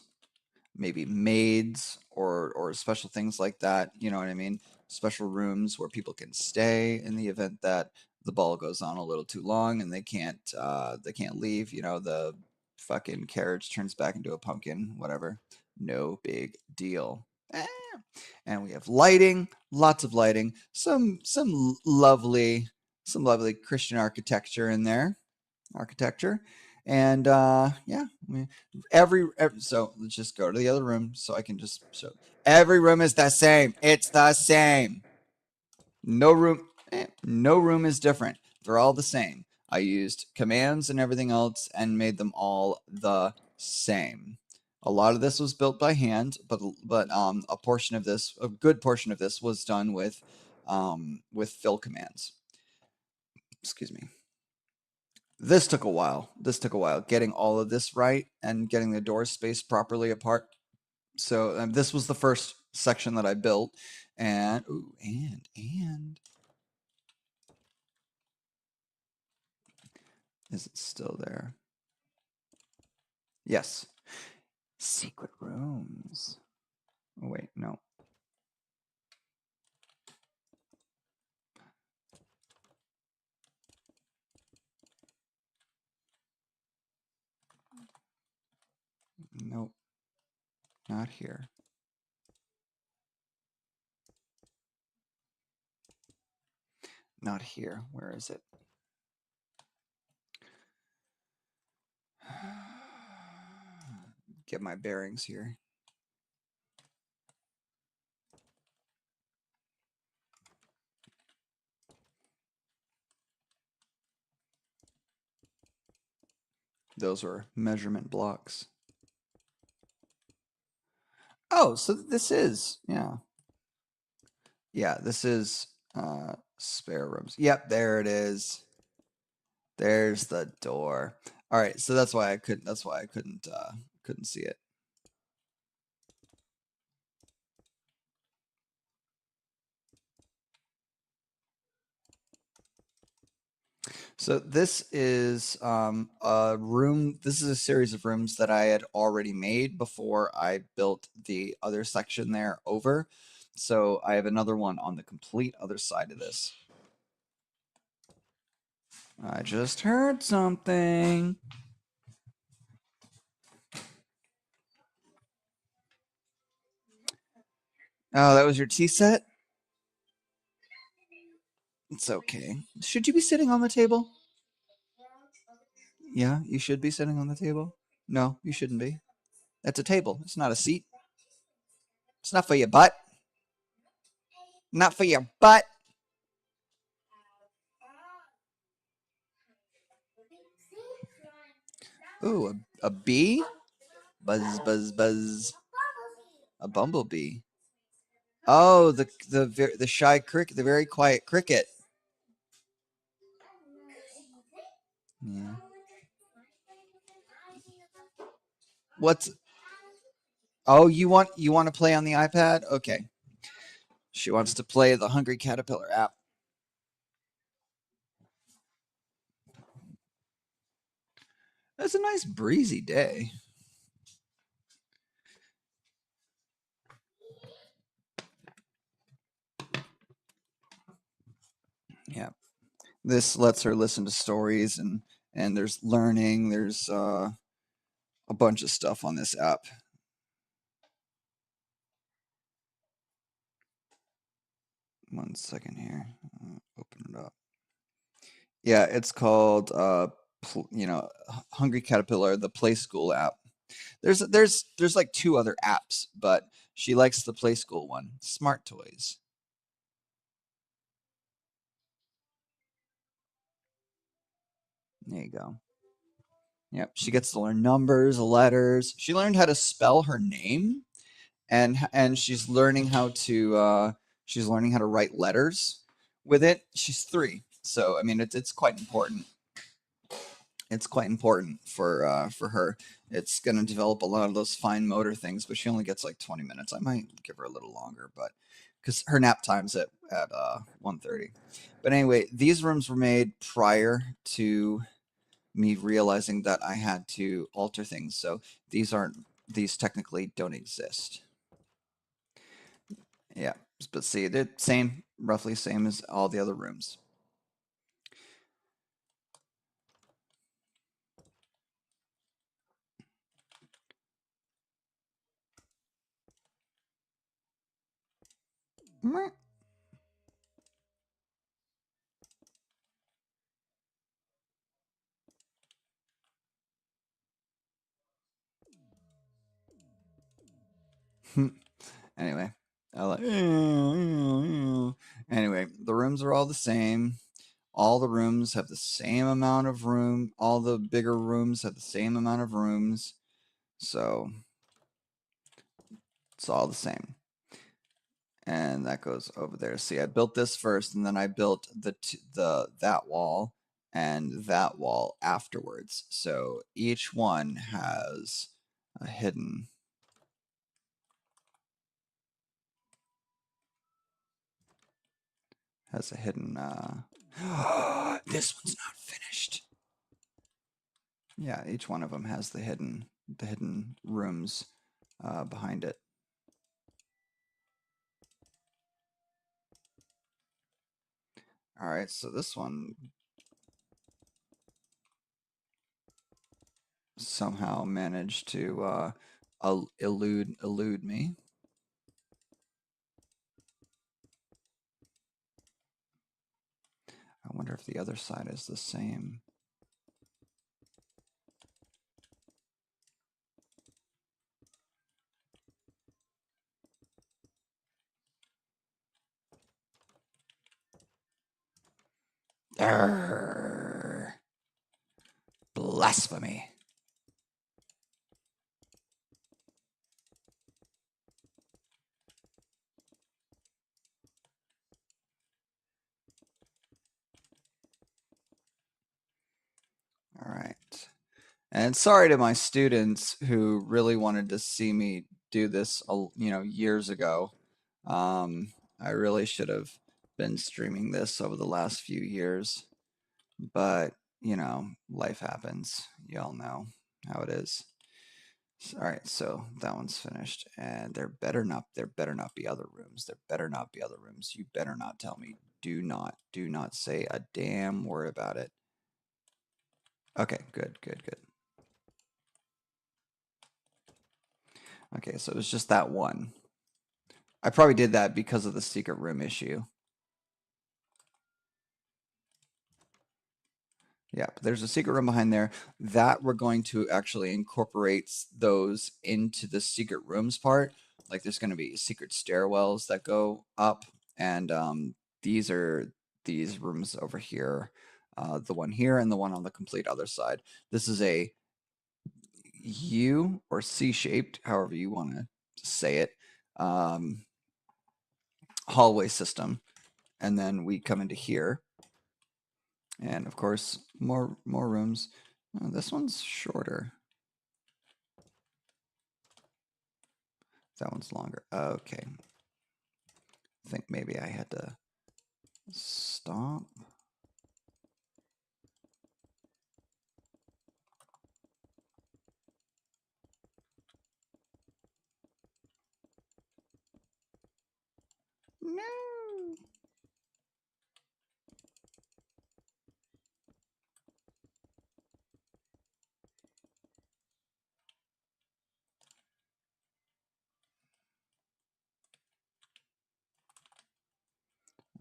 maybe maids or special things like that. You know what I mean? Special rooms where people can stay in the event that the ball goes on a little too long and they can't leave. You know, the fucking carriage turns back into a pumpkin, whatever. No big deal. And we have lighting, lots of lighting, some lovely Christian architecture in there. And yeah, every so let's just go to the other room so I can just show. Every room is the same. It's the same. No room is different. They're all the same. I used commands and everything else and made them all the same. A lot of this was built by hand, but a good portion of this was done with fill commands. Excuse me. This took a while. Getting all of this right and getting the door spaced properly apart. So this was the first section that I built, and is it still there? Yes. Secret rooms. Oh, wait, no. Nope. Not here. Not here. Where is it? Get my bearings here. Those are measurement blocks. Oh, so this is, yeah. Yeah, this is spare rooms. Yep, there it is. There's the door. All right, so that's why I couldn't see it. So this is a room. This is a series of rooms that I had already made before I built the other section there over. So I have another one on the complete other side of this. I just heard something. Oh, that was your tea set? It's okay. Should you be sitting on the table? Yeah, you should be sitting on the table. No, you shouldn't be. That's a table. It's not a seat. It's not for your butt. Not for your butt. Ooh, a bee? Buzz, buzz, buzz. A bumblebee. Oh, the shy cricket, the very quiet cricket. Yeah. What's? Oh, you want to play on the iPad? Okay. She wants to play the Hungry Caterpillar app. It's a nice breezy day. Yeah. This lets her listen to stories and there's learning, there's a bunch of stuff on this app. One second here. Open it up. Yeah, it's called Hungry Caterpillar, the Play School app. There's like 2 other apps, but she likes the Play School one. Smart Toys. There you go. Yep, she gets to learn numbers, letters. She learned how to spell her name, and she's learning how to write letters with it. She's 3, so I mean it's quite important. It's quite important for her. It's going to develop a lot of those fine motor things, but she only gets like 20 minutes. I might give her a little longer, but because her nap time's at 1:30. But anyway, these rooms were made prior to me realizing that I had to alter things. So these technically don't exist. Yeah, but see, they're roughly same as all the other rooms. Anyway, anyway, the rooms are all the same. All the rooms have the same amount of room. All the bigger rooms have the same amount of rooms. So it's all the same. And that goes over there. See, I built this first, and then I built that wall and that wall afterwards. So each one has a hidden. Has a hidden. This one's not finished. Yeah, each one of them has the hidden rooms behind it. All right, so this one somehow managed to elude me. I wonder if the other side is the same. Arrgh. Blasphemy. All right. And sorry to my students who really wanted to see me do this, years ago. I really should have been streaming this over the last few years, but life happens. Y'all know how it is. All right, so that one's finished, and there better not be other rooms. There better not be other rooms. You better not tell me. Do not say a damn word about it. Okay, good. Okay, so it was just that one. I probably did that because of the secret room issue. Yeah, but there's a secret room behind there that we're going to actually incorporate those into the secret rooms part. Like there's going to be secret stairwells that go up, and these are these rooms over here, the one here and the one on the complete other side. This is a U or C-shaped, however you want to say it, hallway system, and then we come into here. And of course, more rooms. Oh, this one's shorter. That one's longer. Okay. I think maybe I had to stop. No.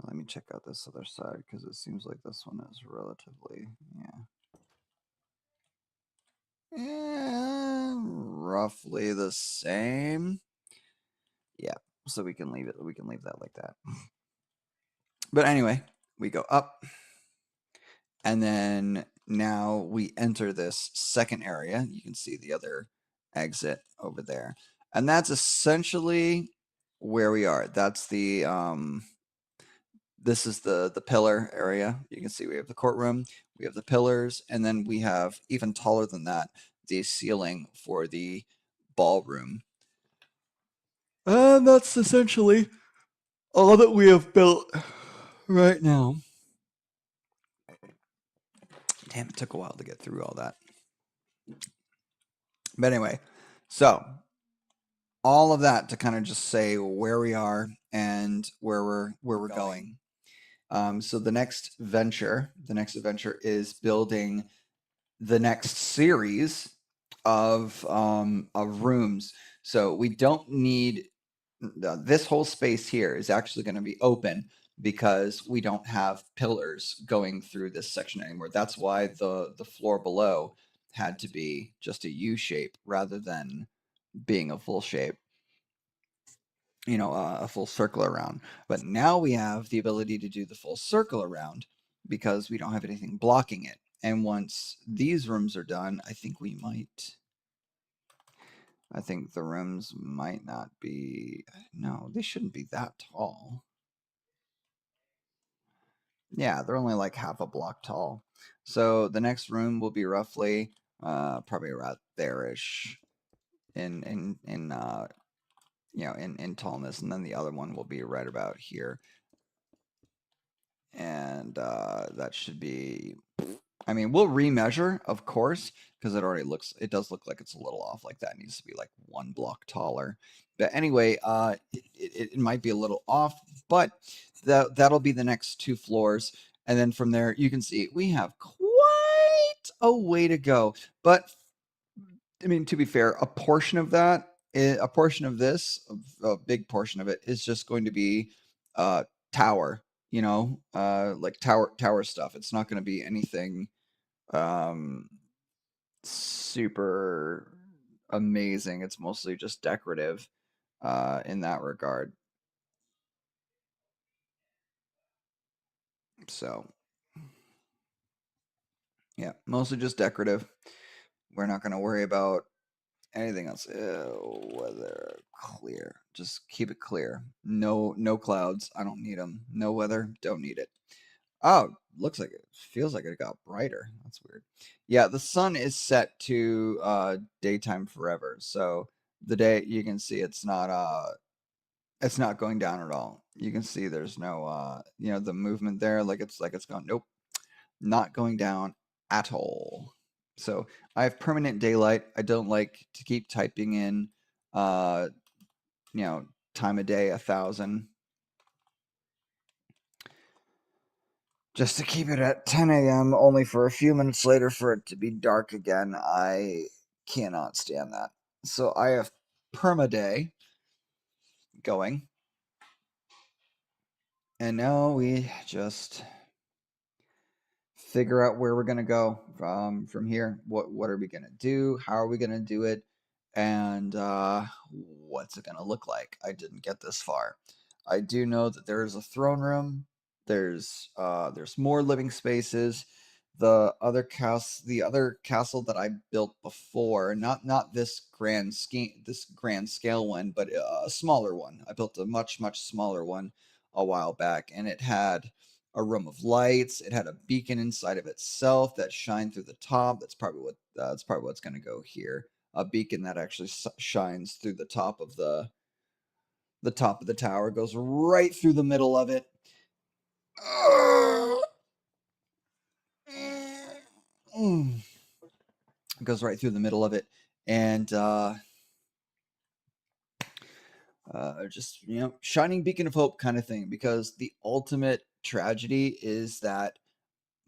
Let me check out this other side because it seems like this one is relatively, roughly the same. Yeah, so we can leave it. We can leave that like that. But anyway, we go up, and then now we enter this second area. You can see the other exit over there, and that's essentially where we are. That's the this is the pillar area. You can see we have the courtroom, we have the pillars, and then we have, even taller than that, the ceiling for the ballroom. And that's essentially all that we have built right now. Damn, it took a while to get through all that. But anyway, so all of that to kind of just say where we are and where we're going. So the next adventure is building the next series of rooms. So we don't need this whole space here is actually going to be open because we don't have pillars going through this section anymore. That's why the floor below had to be just a U shape rather than being a full shape. You know, a full circle around. But now we have the ability to do the full circle around because we don't have anything blocking it. And once these rooms are done, I think the rooms might not be, no, they shouldn't be that tall. Yeah, they're only like half a block tall. So the next room will be roughly probably around there-ish in tallness, and then the other one will be right about here. And that should be, I mean, we'll remeasure, of course, because it does look like it's a little off. Like that needs to be like 1 block taller. But anyway, it might be a little off, but that'll be the next 2 floors. And then from there, you can see we have quite a way to go. But I mean, to be fair, a portion of this, a big portion of it, is just going to be tower. Like tower stuff. It's not going to be anything super amazing. It's mostly just decorative in that regard. So yeah, mostly just decorative. We're not going to worry about anything else. Weather clear. Just keep it clear. No clouds. I don't need them. No weather. Don't need it. Oh, feels like it got brighter. That's weird. Yeah, the sun is set to daytime forever. So the day, you can see it's not going down at all. You can see there's no the movement there, like it's gone. Nope. Not going down at all. So I have permanent daylight. I don't like to keep typing in time of day 1,000. Just to keep it at 10 a.m. only for a few minutes later for it to be dark again. I cannot stand that. So I have permaday going. And now we just figure out where we're going to go from here. What are we going to do? How are we going to do it? And what's it going to look like? I didn't get this far. I do know that there is a throne room. There's more living spaces. The other castle that I built before, not this grand scale one, but a smaller one. I built a much smaller one a while back, and it had a room of lights. It had a beacon inside of itself that shined through the top. That's probably what's going to go here. A beacon that actually shines through the top of the tower, goes right through the middle of it. Goes right through the middle of it, and just shining beacon of hope kind of thing. Because the ultimate tragedy is that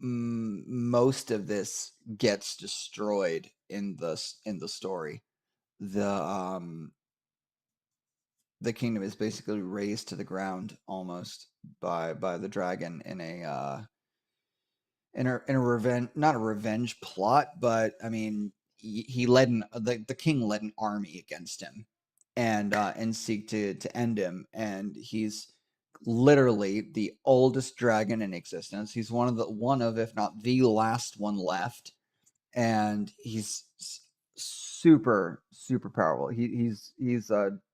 most of this gets destroyed in the story. The the kingdom is basically razed to the ground almost by the dragon in a revenge, not a revenge plot, but I mean he led the king led an army against him and seek to end him, and he's literally the oldest dragon in existence. He's one of if not the last one left, and he's super powerful. He's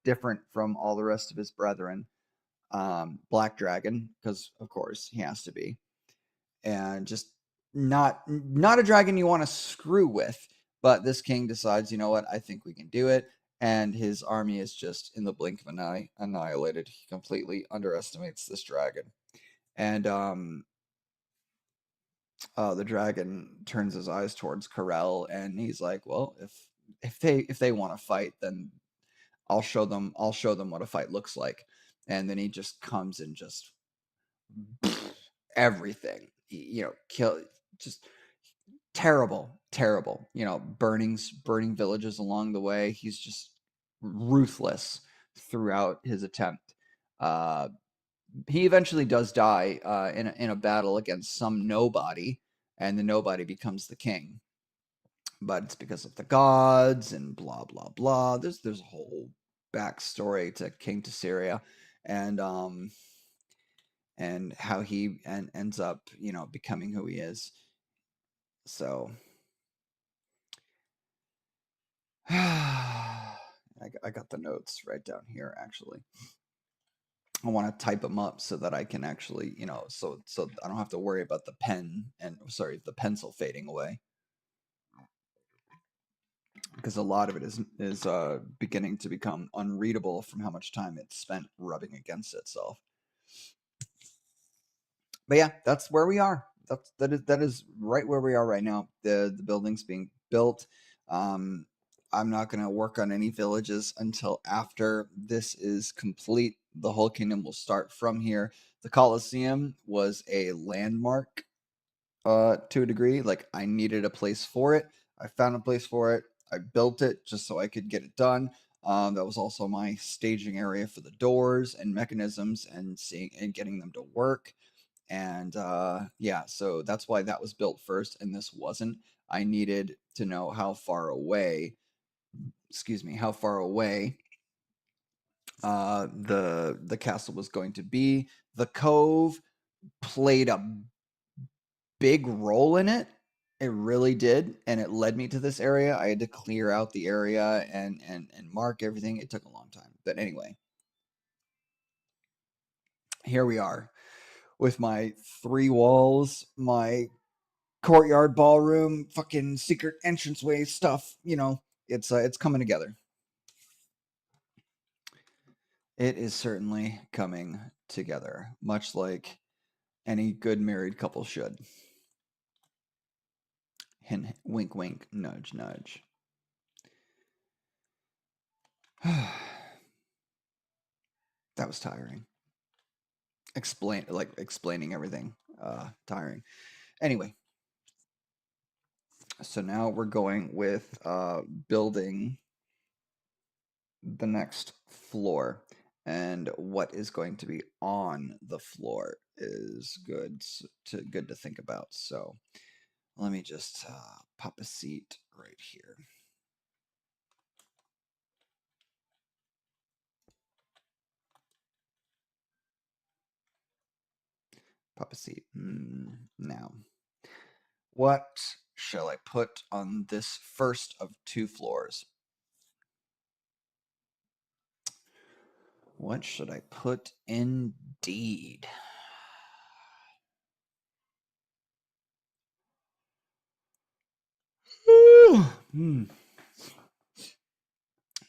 different from all the rest of his brethren. Black dragon, because of course he has to be, and just not a dragon you want to screw with. But this king decides, you know what, I think we can do it, and his army is just in the blink of an eye annihilated. He completely underestimates this dragon, and the dragon turns his eyes towards Corel, and he's like, well, if they want to fight, then I'll show them what a fight looks like. And then he just comes and just everything, kill, just terrible, burning villages along the way. He's just ruthless throughout his attempt. He eventually does die in a battle against some nobody, and the nobody becomes the king. But it's because of the gods and blah blah blah. There's a whole backstory to King Tissaria, and how he ends up becoming who he is. So I got the notes right down here. Actually, I want to type them up so that I can actually, so I don't have to worry about the pencil fading away, because a lot of it is beginning to become unreadable from how much time it's spent rubbing against itself. But yeah, that's where we are. That is right where we are right now. The building's being built. I'm not going to work on any villages until after this is complete. The whole kingdom will start from here. The Colosseum was a landmark to a degree. Like, I needed a place for it. I found a place for it. I built it just so I could get it done. That was also my staging area for the doors and mechanisms and getting them to work. And yeah, so that's why that was built first and this wasn't. I needed to know how far away the castle was going to be. The cove played a big role in it. It really did, and it led me to this area. I had to clear out the area and mark everything. It took a long time, but anyway, here we are with my 3 walls, my courtyard, ballroom, fucking secret entranceway stuff. It's coming together. It is certainly coming together, much like any good married couple should. Hint, wink, wink, nudge, nudge. That was tiring. Explaining everything. Tiring. Anyway, so now we're going with building the next floor, and what is going to be on the floor is good to think about. So let me just pop a seat right here. Pop a seat. Now, what shall I put on this first of 2 floors? What should I put indeed?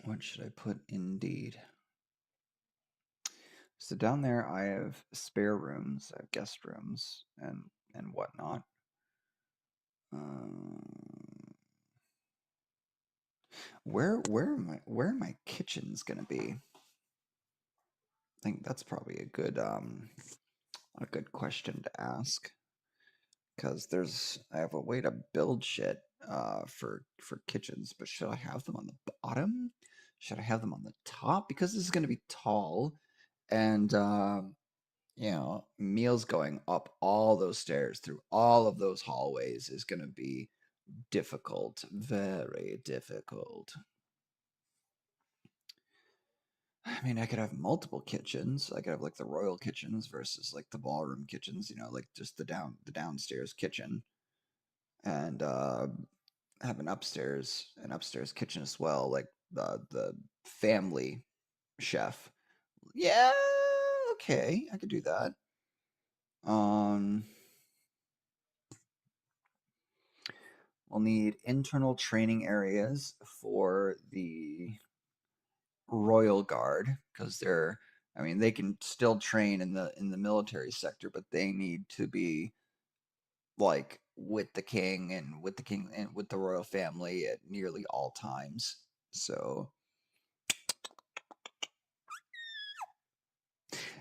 What should I put indeed? So down there I have spare rooms, I have guest rooms and whatnot. Where are my kitchens gonna be? I think that's probably a good question to ask, because I have a way to build shit for kitchens, but should I have them on the bottom? Should I have them on the top? Because this is going to be tall, and you know, meals going up all those stairs through all of those hallways is going to be difficult, very difficult. I mean, I could have multiple kitchens. I could have like the royal kitchens versus like the ballroom kitchens, you know, like just the downstairs kitchen, and have an upstairs kitchen as well, like the family chef. Yeah, okay, I could do that. We'll need internal training areas for the Royal Guard because I mean, they can still train in the military sector, but they need to be like with the king and with the royal family at nearly all times. So,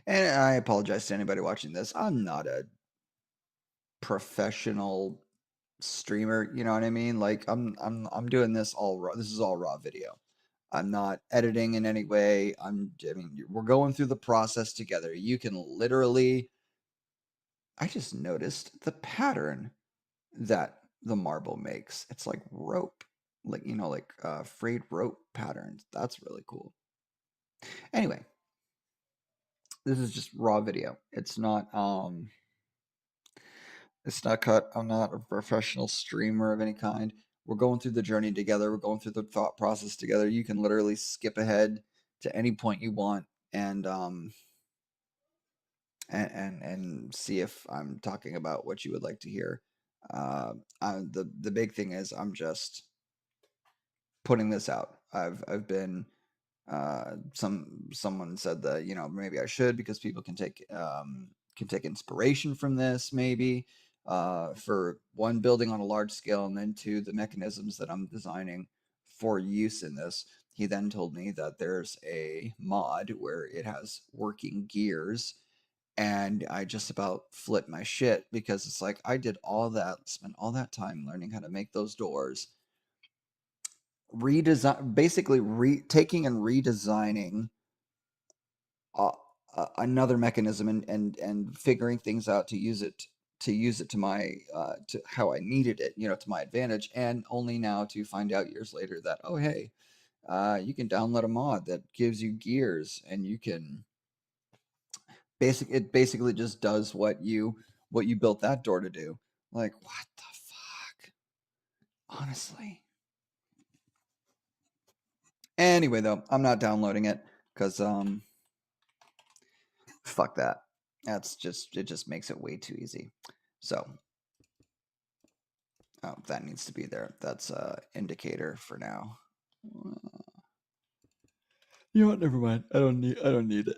and I apologize to anybody watching this. I'm not a professional streamer, you know what I mean? Like I'm doing this all raw. This is all raw video. I'm not editing in any way. I mean, we're going through the process together. You can literally I just noticed the pattern that the marble makes. It's like rope. Like, you know, like frayed rope patterns. That's really cool. Anyway, this is just raw video. It's not cut. I'm not a professional streamer of any kind. We're going through the journey together. We're going through the thought process together. You can literally skip ahead to any point you want and see if I'm talking about what you would like to hear. The big thing is I'm just putting this out. I've been someone said that, you know, maybe I should because people can take inspiration from this maybe, for one, building on a large scale, and then two, the mechanisms that I'm designing for use in this. He then told me that there's a mod where it has working gears, and I just about flipped my shit because it's like I did all that, spent all that time learning how to make those doors, basically taking and redesigning uh, another mechanism, and figuring things out to use it to my to how I needed it, you know, to my advantage, and only now to find out years later that, oh hey, you can download a mod that gives you gears, and you can it basically just does what you built that door to do. Like, what the fuck? Honestly. Anyway, though, I'm not downloading it because fuck that. It just makes it way too easy. So, oh, that needs to be there. That's a indicator for now. You know what? Never mind. I don't need it.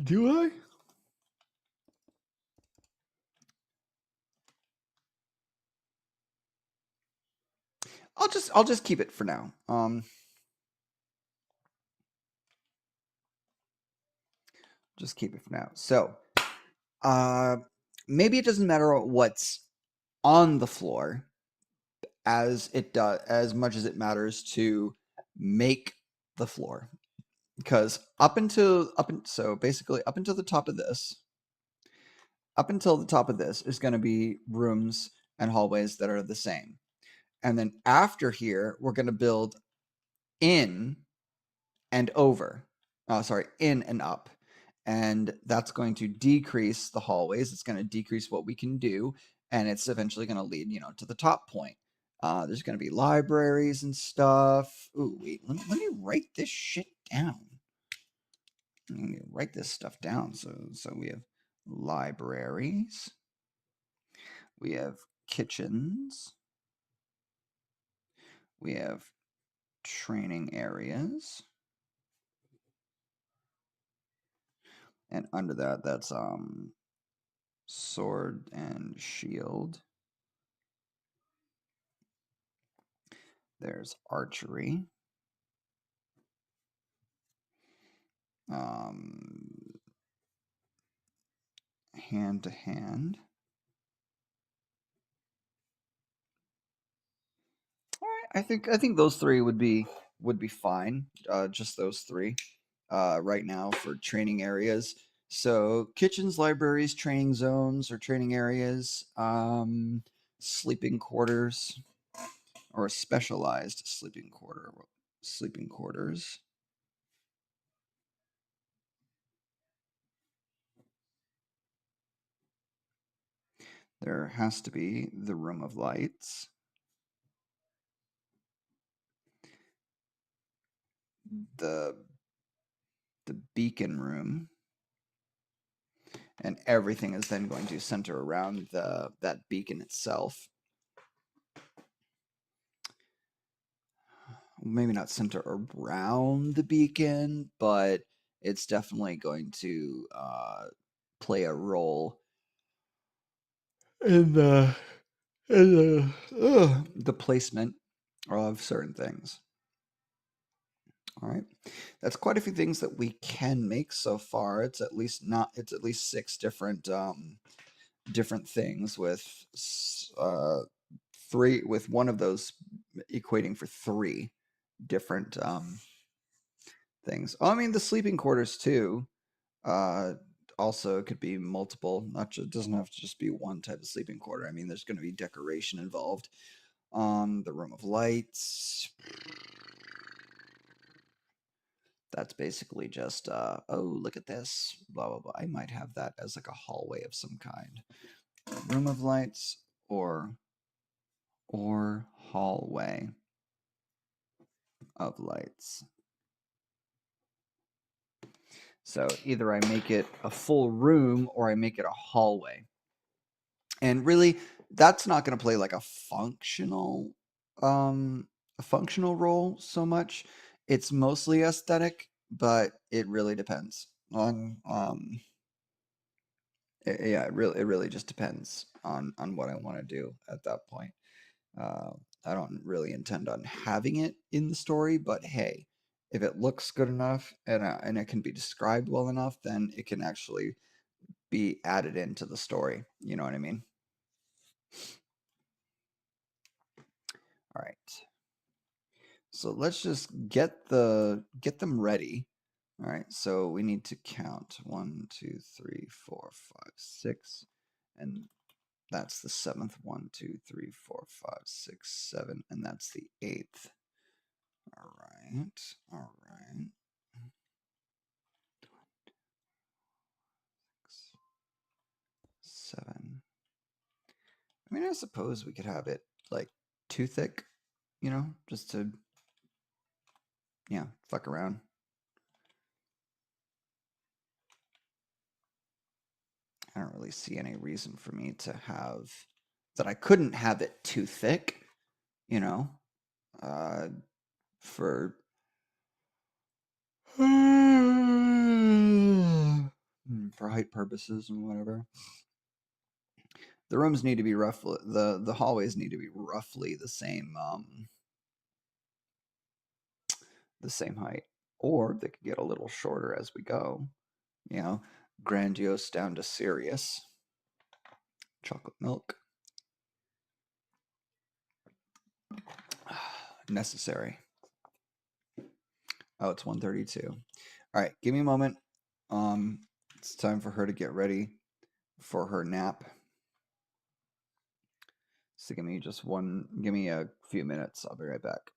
Do I? I'll just keep it for now. Just keep it for now. So, maybe it doesn't matter what's on the floor as much as it matters to make the floor, because so basically up until the top of this is going to be rooms and hallways that are the same, and then after here we're going to build in and over in and up, and that's going to decrease the hallways. It's going to decrease what we can do, and it's eventually going to lead, you know, to the top point. There's going to be libraries and stuff. Ooh, wait, let me write this shit down. Let me write this stuff down. So we have libraries, we have kitchens, we have training areas, and under that, that's sword and shield. There's archery. Hand to hand. All right, I think those three would be would be fine. Just those three right now for training areas. So kitchens, libraries, training zones or training areas, sleeping quarters, or a specialized sleeping quarters. There has to be the room of lights. The beacon room, and everything is then going to center around that beacon itself. Maybe not center around the beacon, but it's definitely going to play a role in the placement of certain things. All right, that's quite a few things that we can make so far. It's at least 6 different different things with 3, with one of those equating for 3 different things. Oh, I mean the sleeping quarters too. Also could be multiple. It doesn't have to just be one type of sleeping quarter. I mean, there's going to be decoration involved. The room of lights. That's basically just oh, look at this, blah blah blah. I might have that as like a hallway of some kind. Room of lights or hallway of lights. So either I make it a full room or I make it a hallway. And really, that's not going to play like a functional role so much. It's mostly aesthetic, but it really depends on yeah, it really just depends on what I want to do at that point. I don't really intend on having it in the story, but hey, if it looks good enough and it can be described well enough, then it can actually be added into the story. You know what I mean? All right. So let's just get them ready. All right. So we need to count 1, 2, 3, 4, 5, 6, and that's the 7th. 1, 2, 3, 4, 5, 6, 7, and that's the 8th. All right. All right. 7. I mean, I suppose we could have it like too thick, just to, yeah, fuck around. I don't really see any reason for me to have that. I couldn't have it too thick, for height purposes and whatever. The rooms need to be roughly the hallways need to be roughly the same height, or they could get a little shorter as we go. Grandiose down to serious. Chocolate milk. Necessary. Oh, it's 1:32. All right, give me a moment. It's time for her to get ready for her nap. So give me a few minutes. I'll be right back.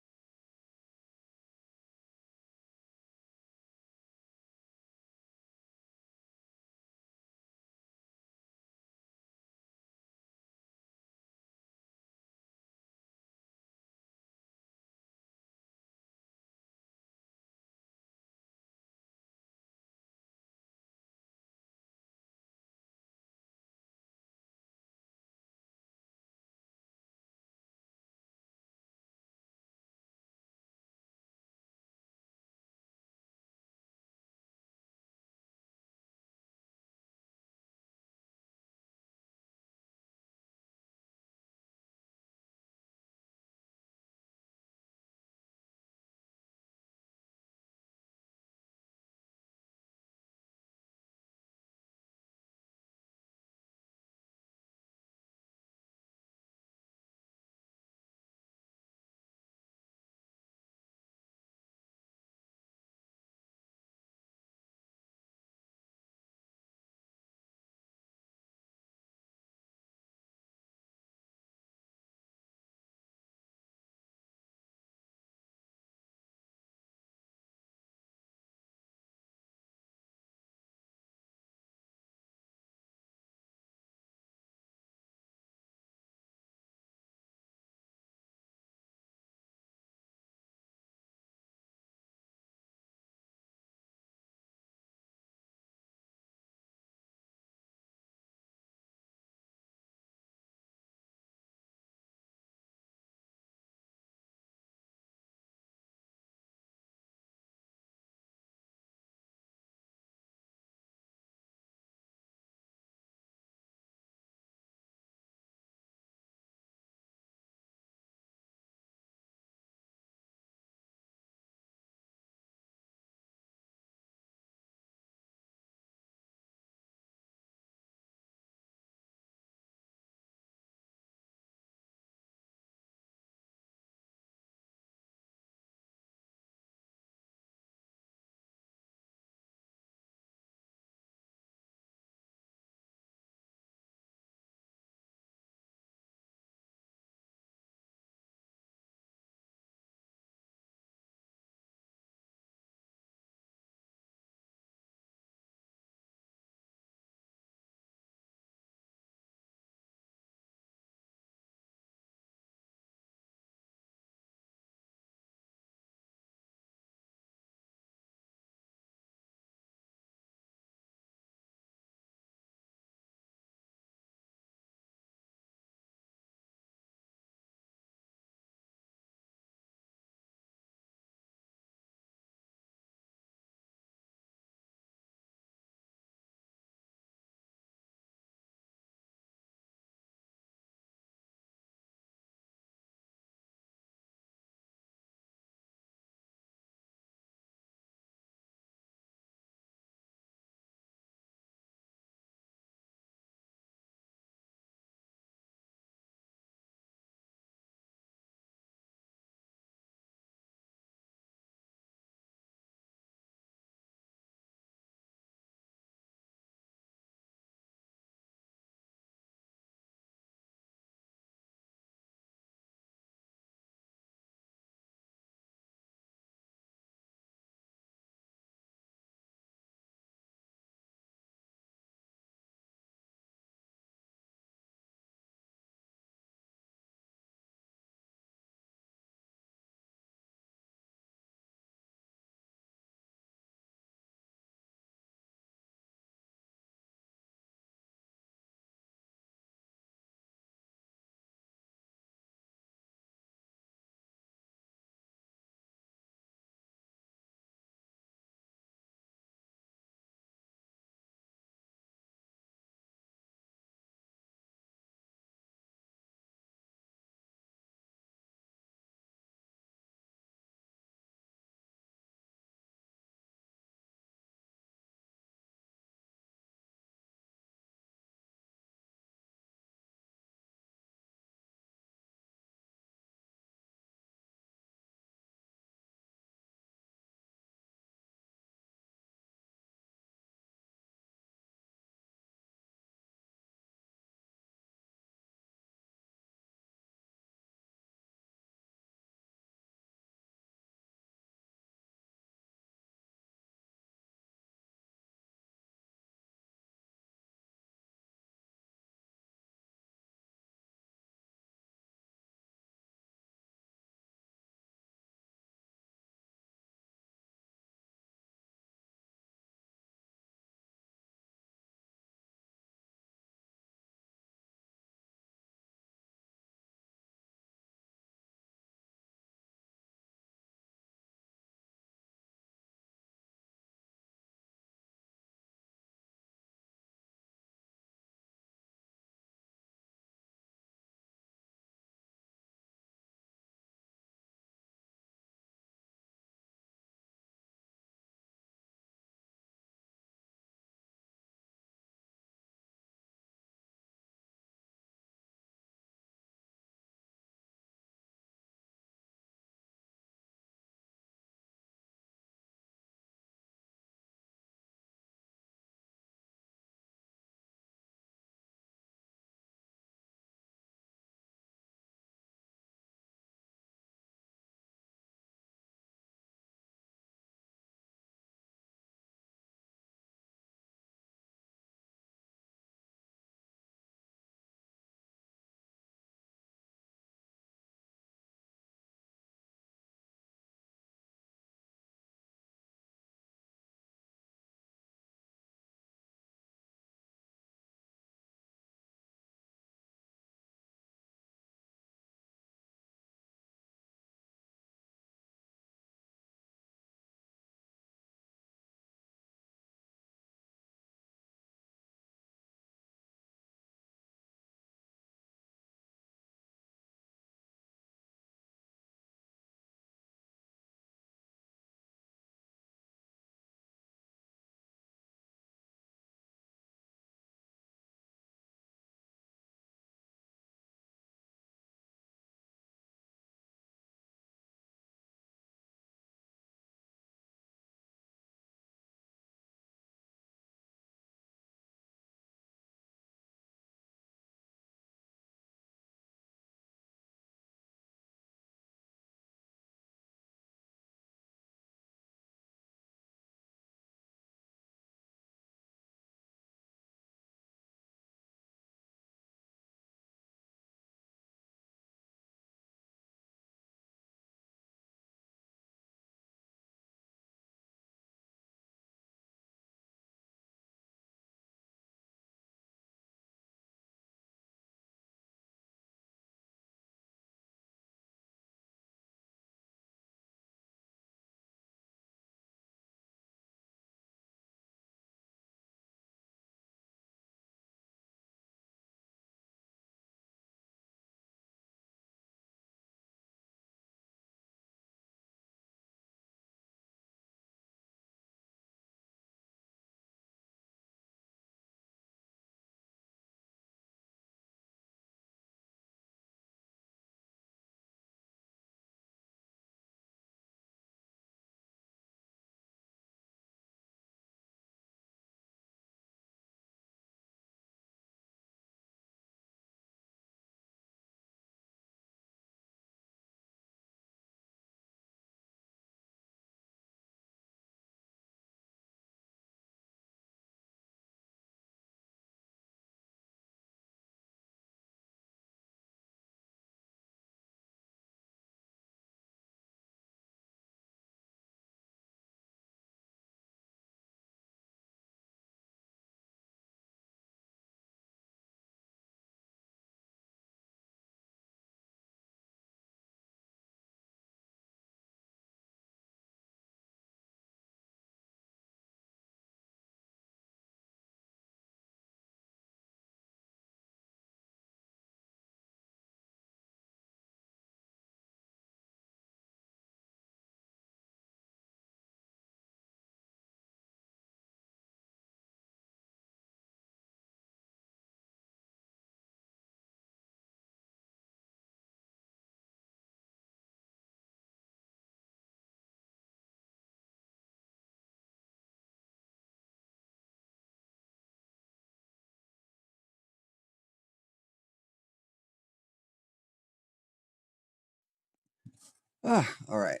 All right.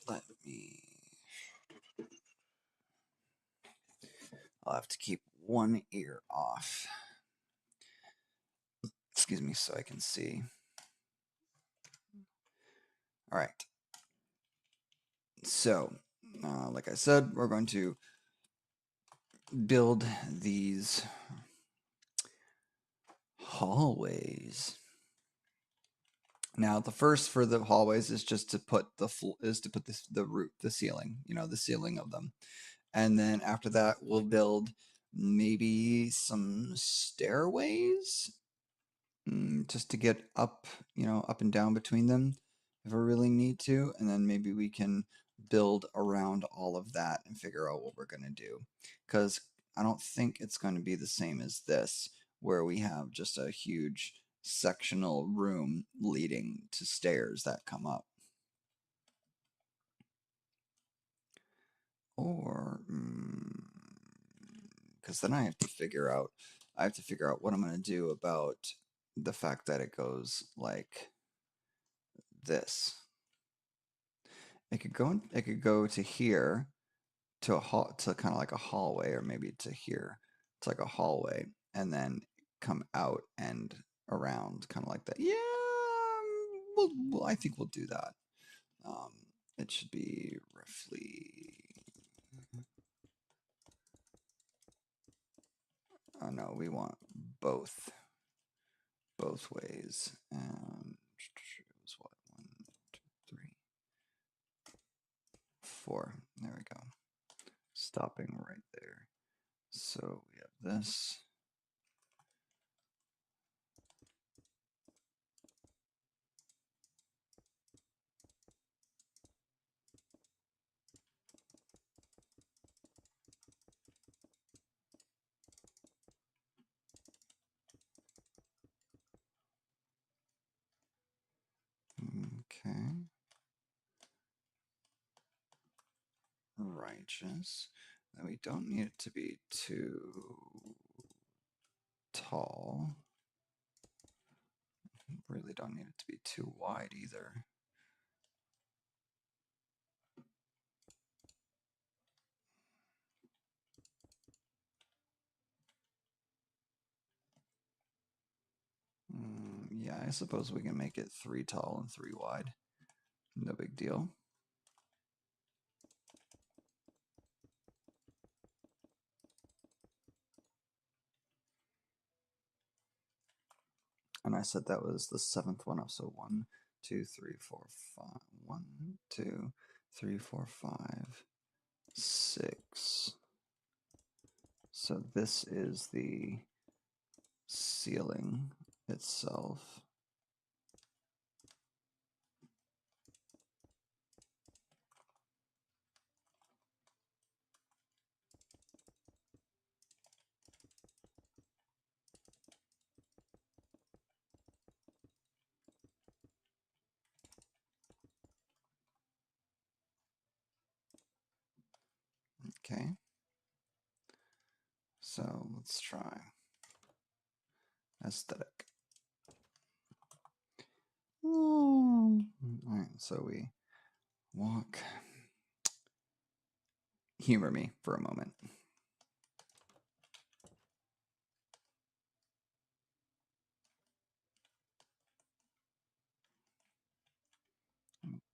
Let me. I'll have to keep one ear off. Excuse me, so I can see. All right. So, like I said, we're going to build these hallways. Now, the first for the hallways is just to put the roof, the ceiling, the ceiling of them, and then after that, we'll build maybe some stairways, just to get up, up and down between them if we really need to, and then maybe we can build around all of that and figure out what we're going to do, because I don't think it's going to be the same as this, where we have just a huge sectional room leading to stairs that come up. Or, because then I have to figure out what I'm going to do about the fact that it goes like this. It could go to here, to kind of like a hallway, or maybe to here. It's like a hallway, and then come out and around, kind of like that. Yeah, I think we'll do that. It should be roughly. Oh no, we want both ways. It was what, 1, 2, 3, 4. There we go. Stopping right there. So we have this. Okay. Righteous. And we don't need it to be too tall. Really don't need it to be too wide either. Yeah, I suppose we can make it 3 tall and 3 wide. No big deal. And I said that was the 7th one up. So 1, 2, 3, 4, 5. 1, 2, 3, 4, 5, 6. So this is the ceiling itself. Okay. So let's try aesthetic. All right, so we walk. Humor me for a moment.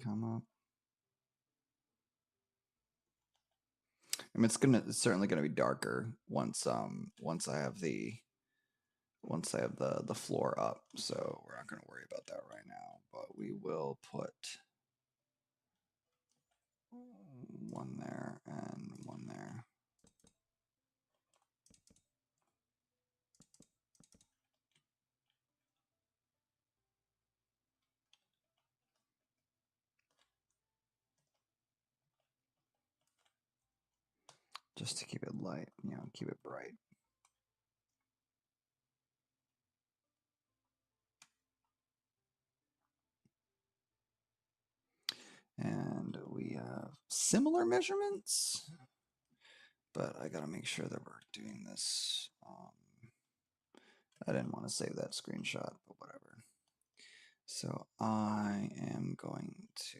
Come up. I mean, it's certainly gonna be darker once I have the floor up. So we're not gonna worry about that right now. But we will put one there and one there. Just to keep it light, keep it bright. And we have similar measurements, but I gotta make sure that we're doing this. I didn't want to save that screenshot, but whatever. So I am going to,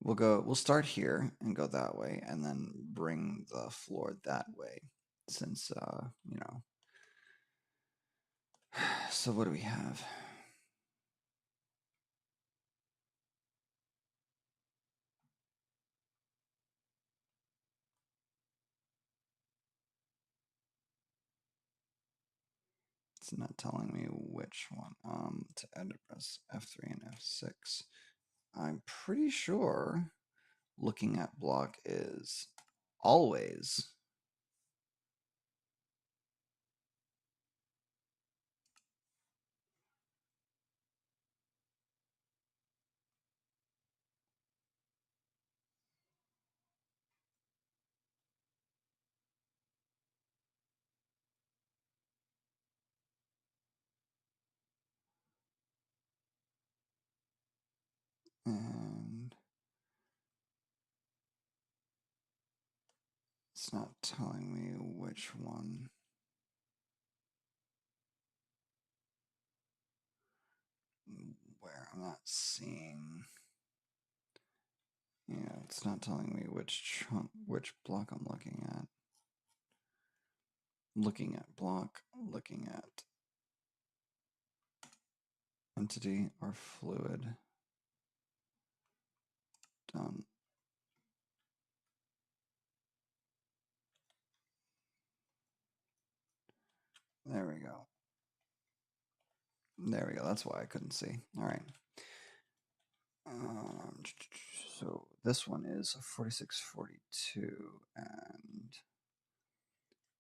we'll start here and go that way and then bring the floor that way since, you know, so what do we have? It's not telling me which one. To edit, press F3 and F6. I'm pretty sure looking at block is always. And it's not telling me which one. Where I'm not seeing. Yeah, it's not telling me which block I'm looking at. Looking at block, looking at entity or fluid. Done. There we go. There we go. That's why I couldn't see. All right. So this one is 4642 and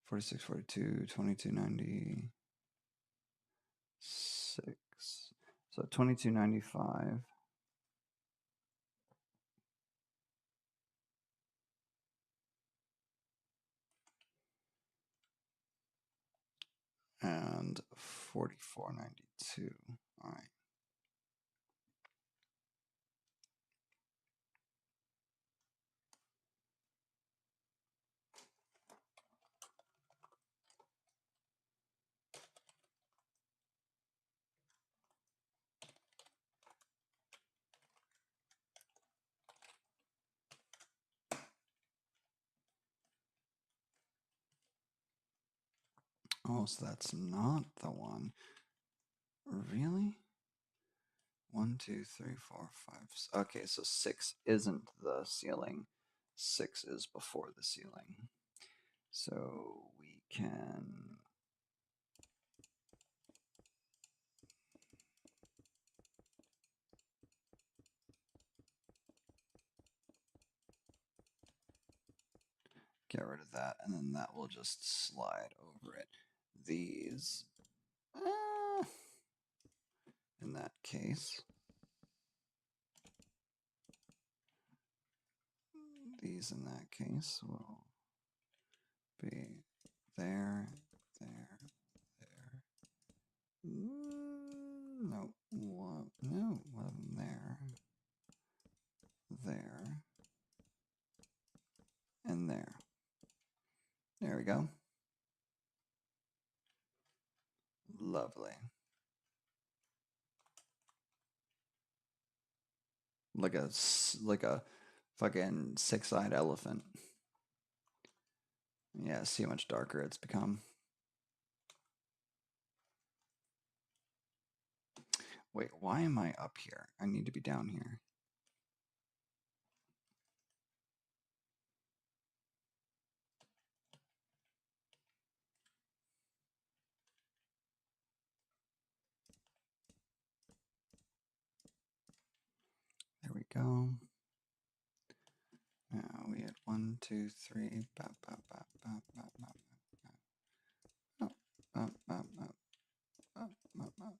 4642, 2296. So 2295. And 4492. All right. Oh, so that's not the one. Really? 1, 2, 3, 4, 5. Okay, so 6 isn't the ceiling. 6 is before the ceiling. So we can get rid of that, and then that will just slide over it. These, in that case, these in that case will be there, there, there. No, no, one there, there, and there. There we go. Lovely. Like a fucking six-eyed elephant. Yeah, see how much darker it's become. Wait, why am I up here? I need to be down here. There we go. Now we had 1, 2, 3. Bop, bop, bop, bop, bop, bop, bop, bop, bop, bop, bop, bop, bop.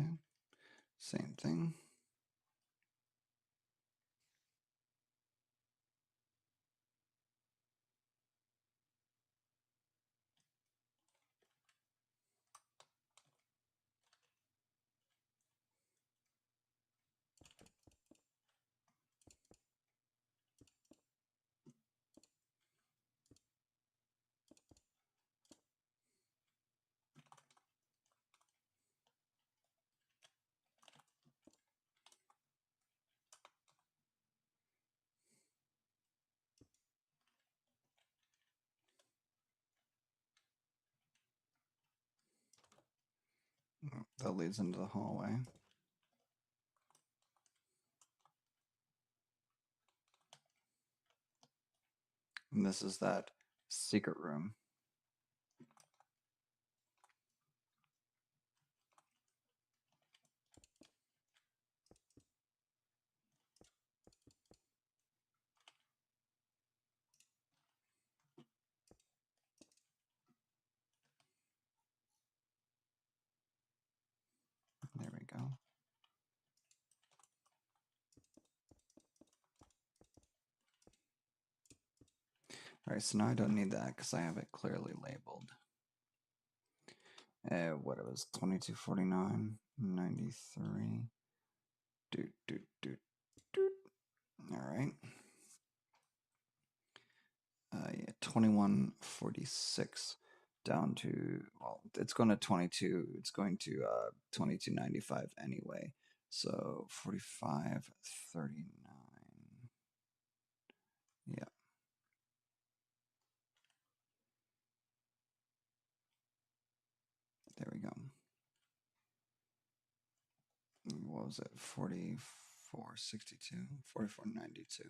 Okay, same thing. That leads into the hallway. And this is that secret room. There we go. All right, so now I don't need that because I have it clearly labeled. What it was, 2249, 93. Doot, doot, doot, doot. All right. Yeah, 2146 down to, well, it's going to 22. It's going to 2295 anyway. So 4539. Yeah. There we go. What was it? 4462, 4492.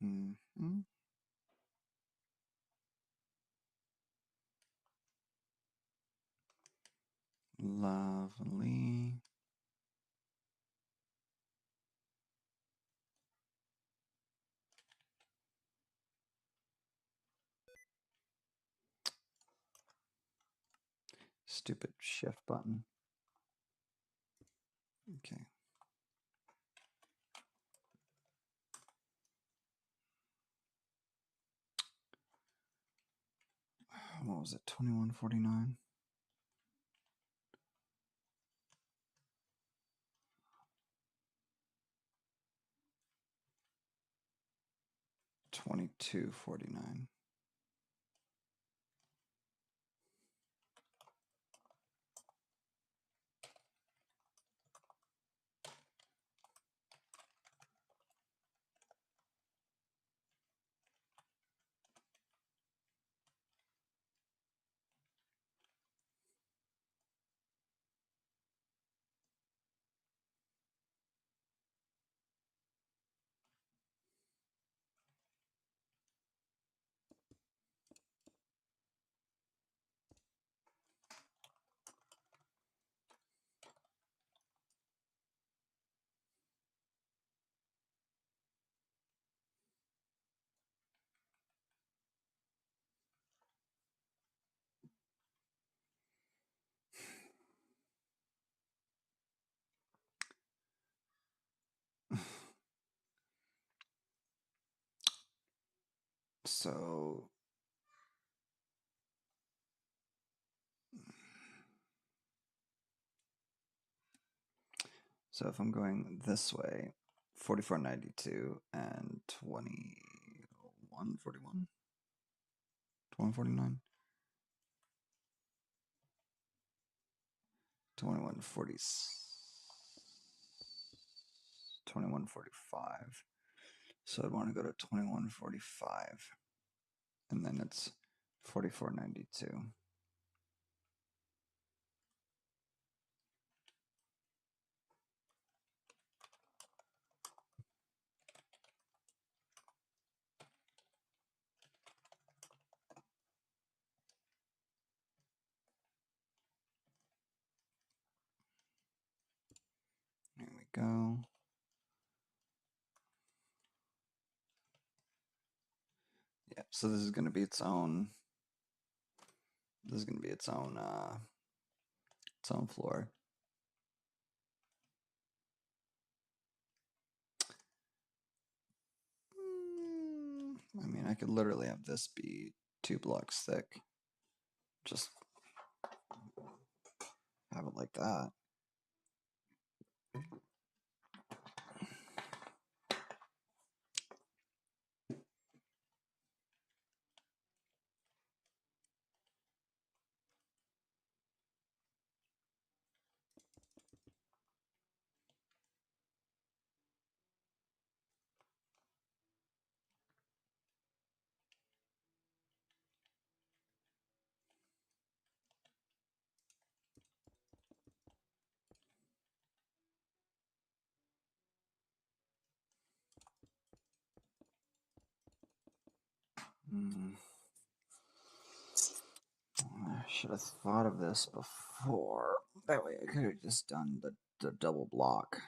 Mm-hmm. Lovely. Stupid shift button. Okay. What was it? 2149. 2249. So if I'm going this way, 4492 and 2141, 2149, 2140, 2145. So I'd want to go to 2145, and then it's 4492. go. Yeah, so this is going to be its own. This is going to be its own floor. I mean, I could literally have this be 2 blocks thick. Just have it like that. I should have thought of this before. That way I could have just done the double block.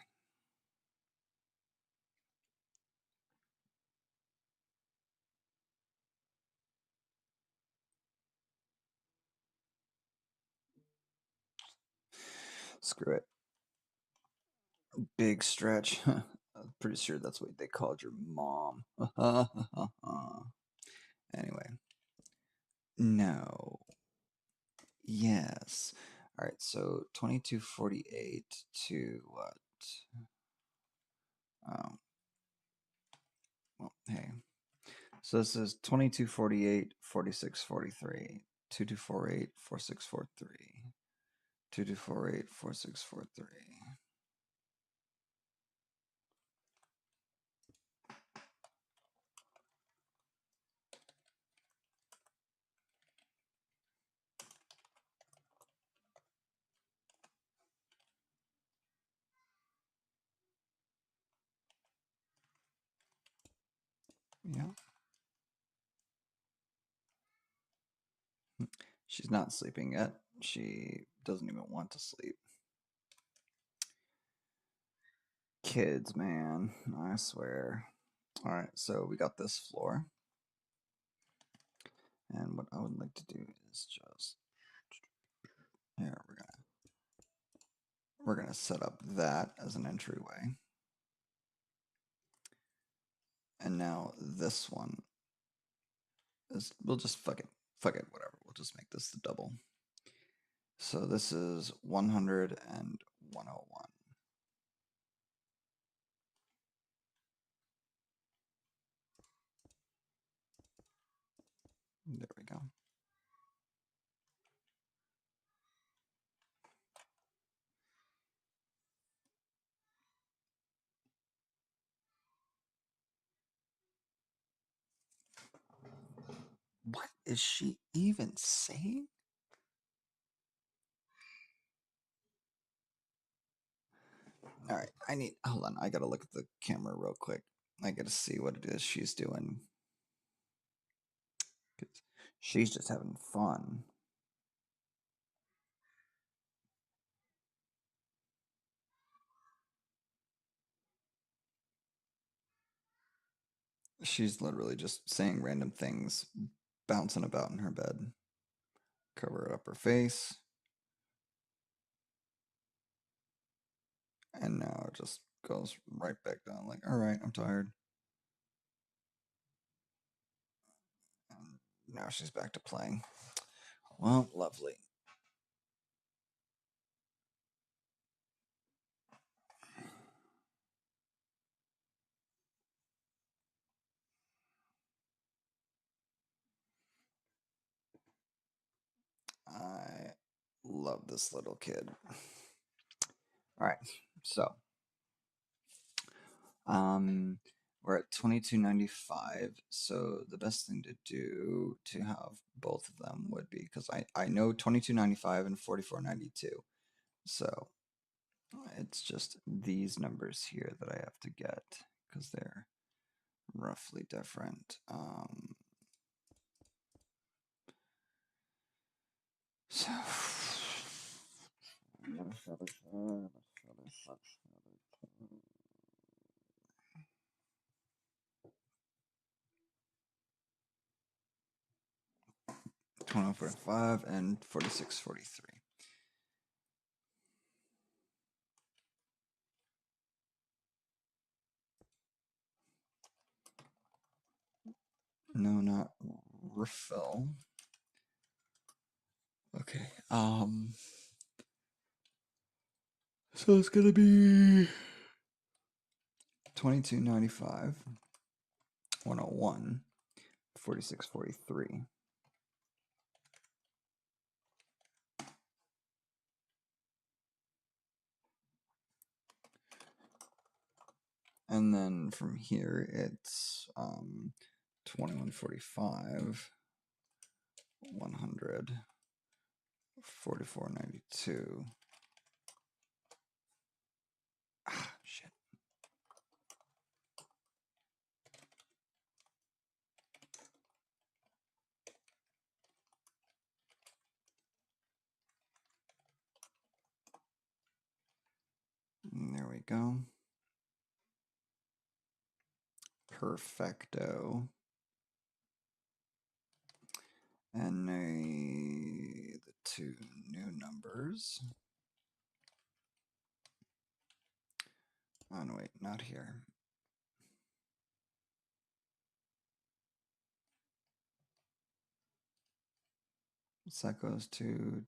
Screw it. Big stretch. I'm pretty sure that's what they called your mom. Anyway. No. Yes. All right, so 2248 to what? Oh. Well, hey. So this is 2248, 4643. 2248, 4643. 2248, 4643. Yeah. She's not sleeping yet. She doesn't even want to sleep. Kids, man. I swear. All right, so we got this floor. And what I would like to do is just here we're gonna set up that as an entryway. And now this one is, we'll just fuck it, whatever. We'll just make this the double. So this is 100 and 101. There we go. What is she even saying? All right, hold on. I gotta look at the camera real quick. I gotta see what it is she's doing. 'Cause she's just having fun. She's literally just saying random things, bouncing about in her bed. Cover up her face. And now it just goes right back down like, all right, I'm tired. And now she's back to playing. Well, lovely. I love this little kid. All right, so we're at 2295. So the best thing to do to have both of them would be, because I know 2295 and 4492. So it's just these numbers here that I have to get because they're roughly different. So 2145 and 4643. No, not refill. Okay. So it's gonna be 2295, 101, 4643. And then from here it's 2145, 100, 4492. Ah, shit. And there we go. Perfecto. And the two new numbers. Oh, no, wait, not here. So that goes to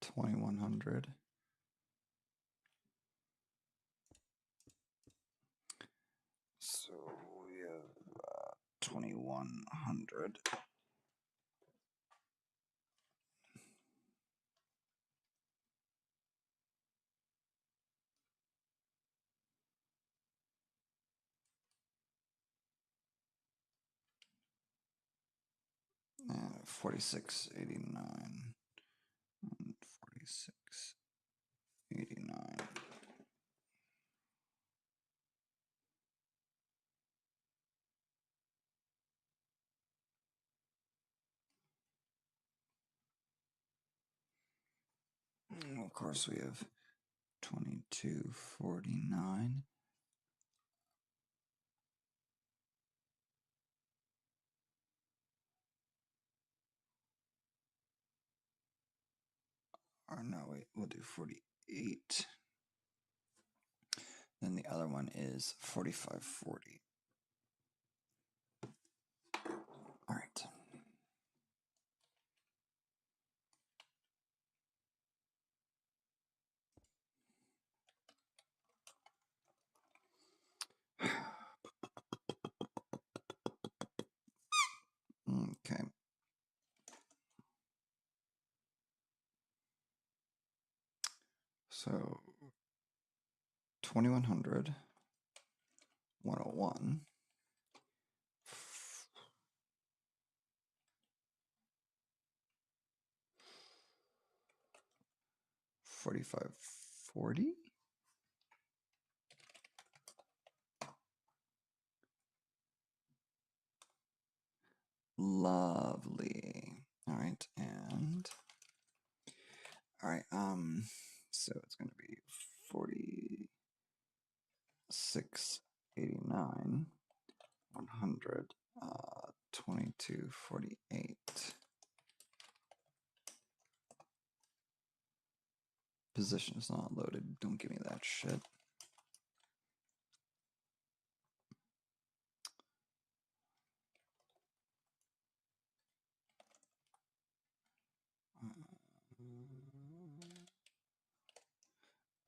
2100. So we have 2100. And 4689 and 4689. And of course, we have 2249. Or no, wait, we'll do 48. Then the other one is 4540. All right. Okay. So 2100, 101, 4540. Lovely. All right, and all right, so it's going to be 4689, 100, 2248. Position is not loaded. Don't give me that shit.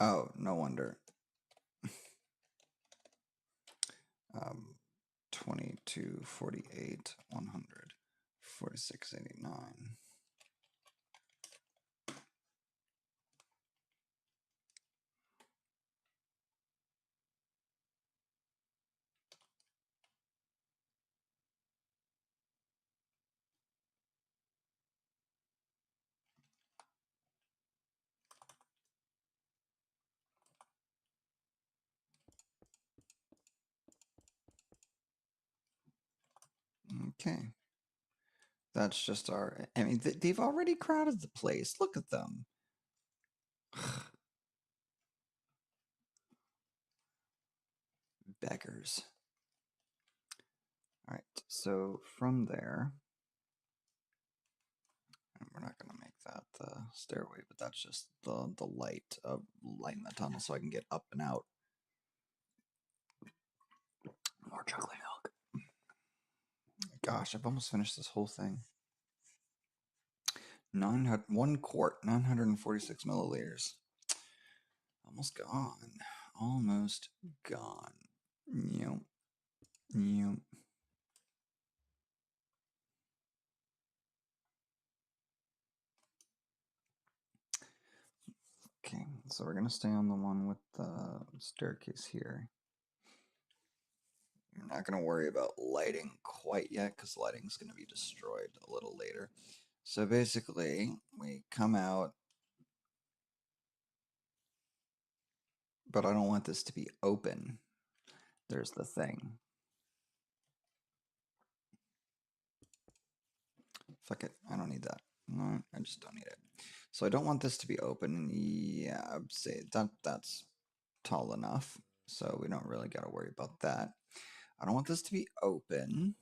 Oh, no wonder. 2248, 100, 4689. Okay. That's just our. I mean, they've already crowded the place. Look at them. Beggars. All right. So from there, And we're not going to make that the stairway, but that's just the light of lighting the tunnel so I can get up and out. More chocolate milk. Gosh, I've almost finished this whole thing. 1 quart, 946 milliliters. Almost gone. Almost gone. Yep. Yep. Okay, so we're gonna stay on the one with the staircase here. You're not gonna worry about lighting quite yet because lighting's gonna be destroyed a little later. So basically, we come out, but I don't want this to be open. There's the thing. Fuck it, I don't need that. No, I just don't need it. So I don't want this to be open. Yeah, I'd say that's tall enough, so we don't really got to worry about that. I don't want this to be open.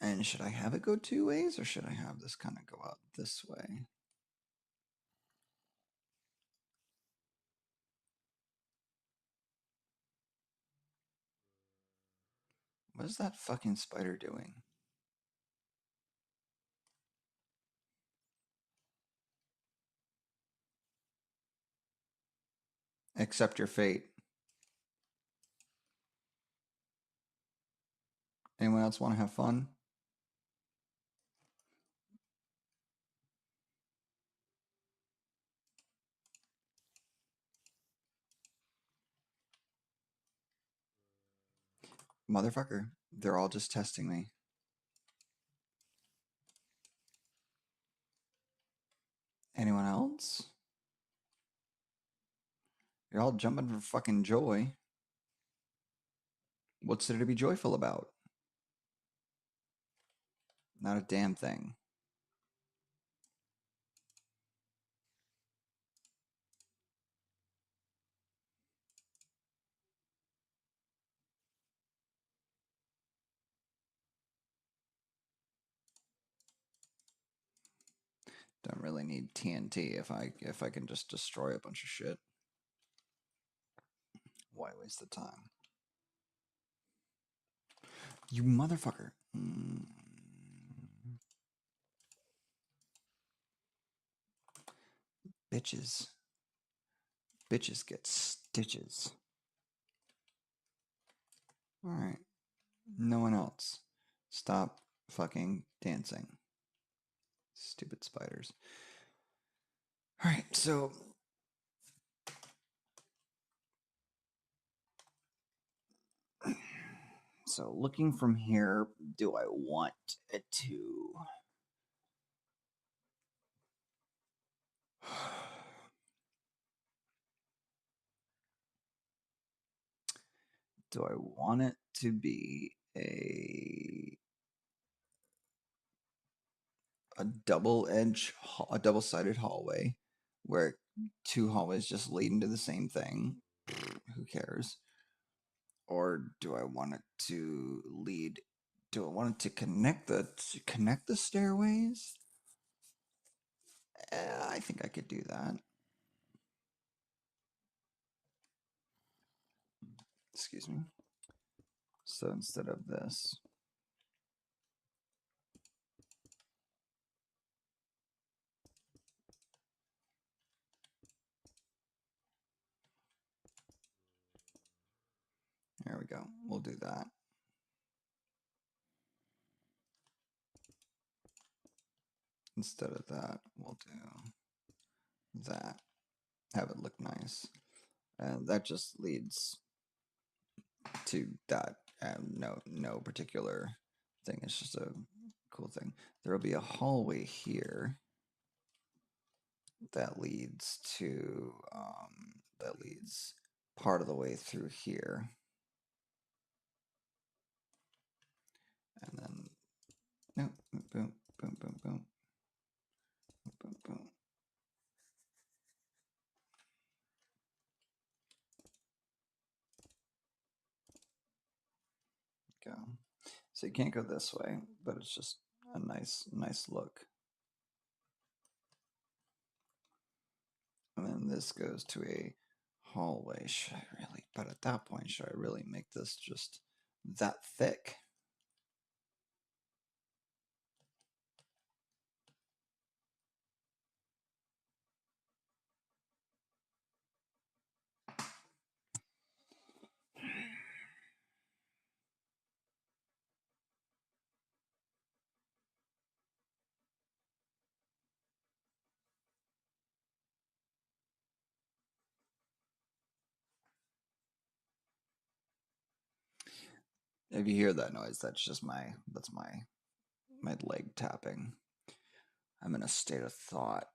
And should I have it go 2 ways, or should I have this kind of go out this way? What is that fucking spider doing? Accept your fate. Anyone else want to have fun? Motherfucker, they're all just testing me. Anyone else? You're all jumping for fucking joy. What's there to be joyful about? Not a damn thing. Don't really need TNT if I can just destroy a bunch of shit. Why waste the time? You motherfucker. Bitches. Bitches get stitches. Alright. No one else. Stop fucking dancing. Stupid spiders. Alright, so looking from here, do I want it to do I want it to be a double-sided hallway where 2 hallways just lead into the same thing? Who cares? Or do I want it to lead? Do I want it to connect the stairways? I think I could do that. Excuse me. So instead of this, there we go. We'll do that. Instead of that, we'll do that. Have it look nice. And that just leads to that. No particular thing. It's just a cool thing. There will be a hallway here that leads to that leads part of the way through here, and then no, boom, boom, boom, boom, boom, boom, boom. Go. So you can't go this way, but it's just a nice look. And then this goes to a hallway. Should I really? But at that point, should I really make this just that thick? If you hear that noise, that's just my leg tapping. I'm in a state of thought.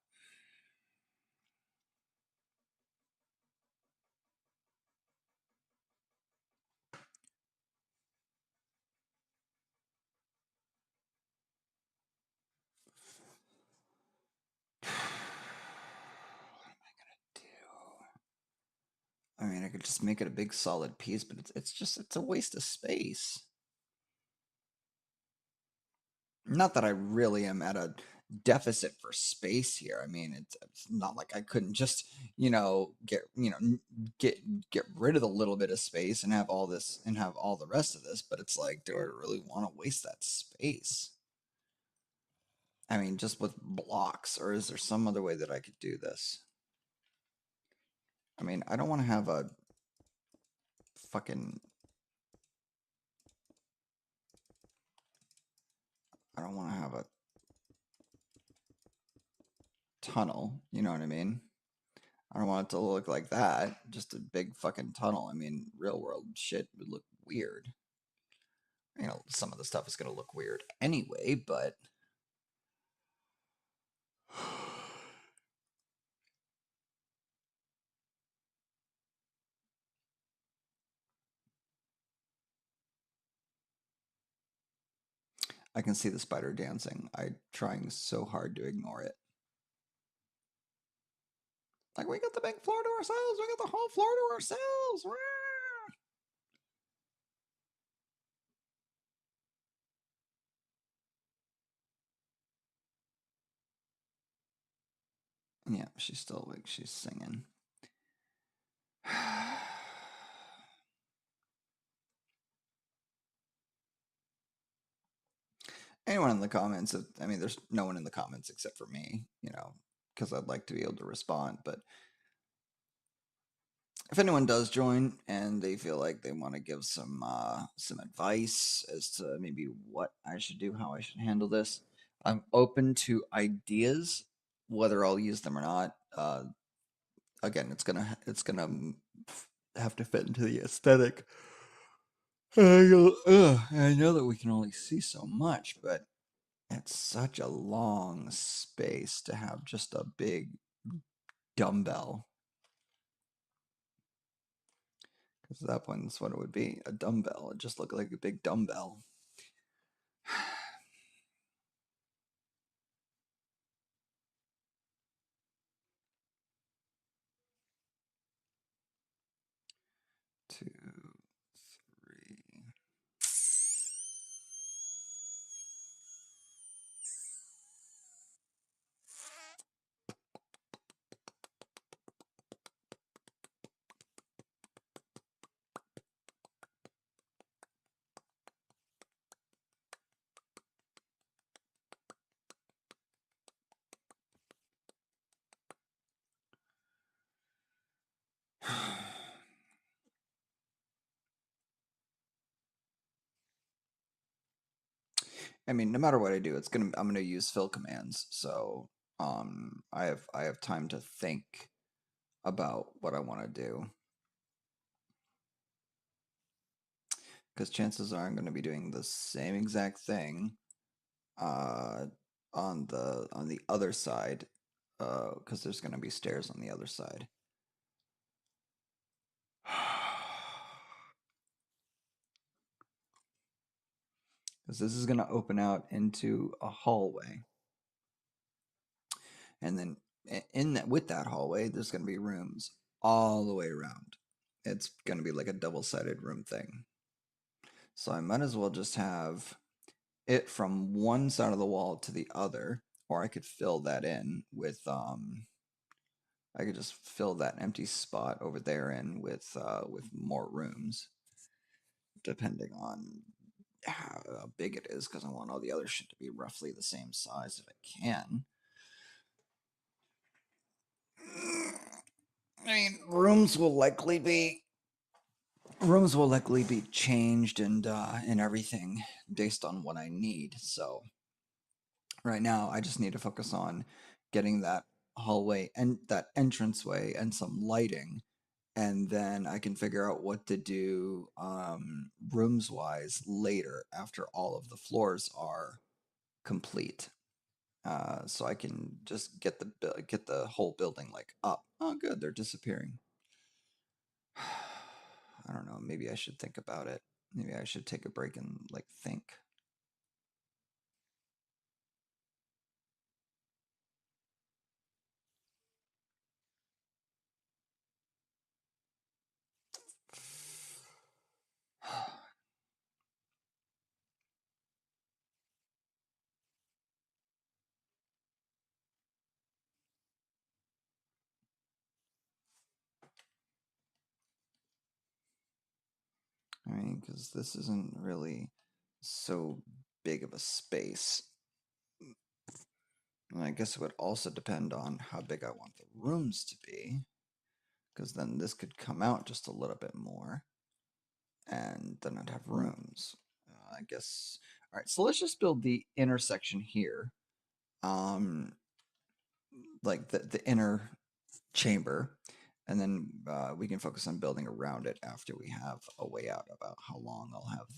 I mean, I could just make it a big solid piece, but it's a waste of space. Not that I really am at a deficit for space here. I mean, it's not like I couldn't just, get rid of the little bit of space and have all this and have all the rest of this, but it's like, do I really want to waste that space? I mean, just with blocks, or is there some other way that I could do this? I mean, I don't want to have a fucking I don't want to have a tunnel, you know what I mean? I don't want it to look like that, just a big fucking tunnel. I mean, real world shit would look weird. You know, some of the stuff is going to look weird anyway, but I can see the spider dancing. I'm trying so hard to ignore it. Like, we got the big floor to ourselves. We got the whole floor to ourselves. Yeah, she's still like, she's singing. Anyone in the comments, I mean, there's no one in the comments except for me, because I'd like to be able to respond. But if anyone does join and they feel like they want to give some advice as to maybe what I should do, how I should handle this, I'm open to ideas, whether I'll use them or not. Again, it's gonna have to fit into the aesthetic. I know that we can only see so much, but it's such a long space to have just a big dumbbell. Because at that point, that's what it would be, a dumbbell. It just looked like a big dumbbell. Two, three. I mean, no matter what I do, I'm gonna use fill commands. So I have time to think about what I want to do. Because chances are I'm gonna be doing the same exact thing uh on the other side. Because there's gonna be stairs on the other side. Because this is gonna open out into a hallway. And then with that hallway, there's going to be rooms all the way around. It's going to be like a double-sided room thing. So I might as well just have it from one side of the wall to the other, or I could fill that in with I could just fill that empty spot over there in with more rooms, depending on how big it is, because I want all the other shit to be roughly the same size if I can. I mean, rooms will likely be changed and everything based on what I need. So right now, I just need to focus on getting that hallway and that entranceway and some lighting, and then I can figure out what to do rooms wise later after all of the floors are complete. So I can just get the whole building like up. Oh, good, they're disappearing. I don't know. Maybe I should think about it. Maybe I should take a break and like think. I mean, because this isn't really so big of a space. And I guess it would also depend on how big I want the rooms to be, because then this could come out just a little bit more, and then I'd have rooms. I guess. All right, so let's just build the intersection here, um, like the inner chamber, and then we can focus on building around it after we have a way out about how long I'll have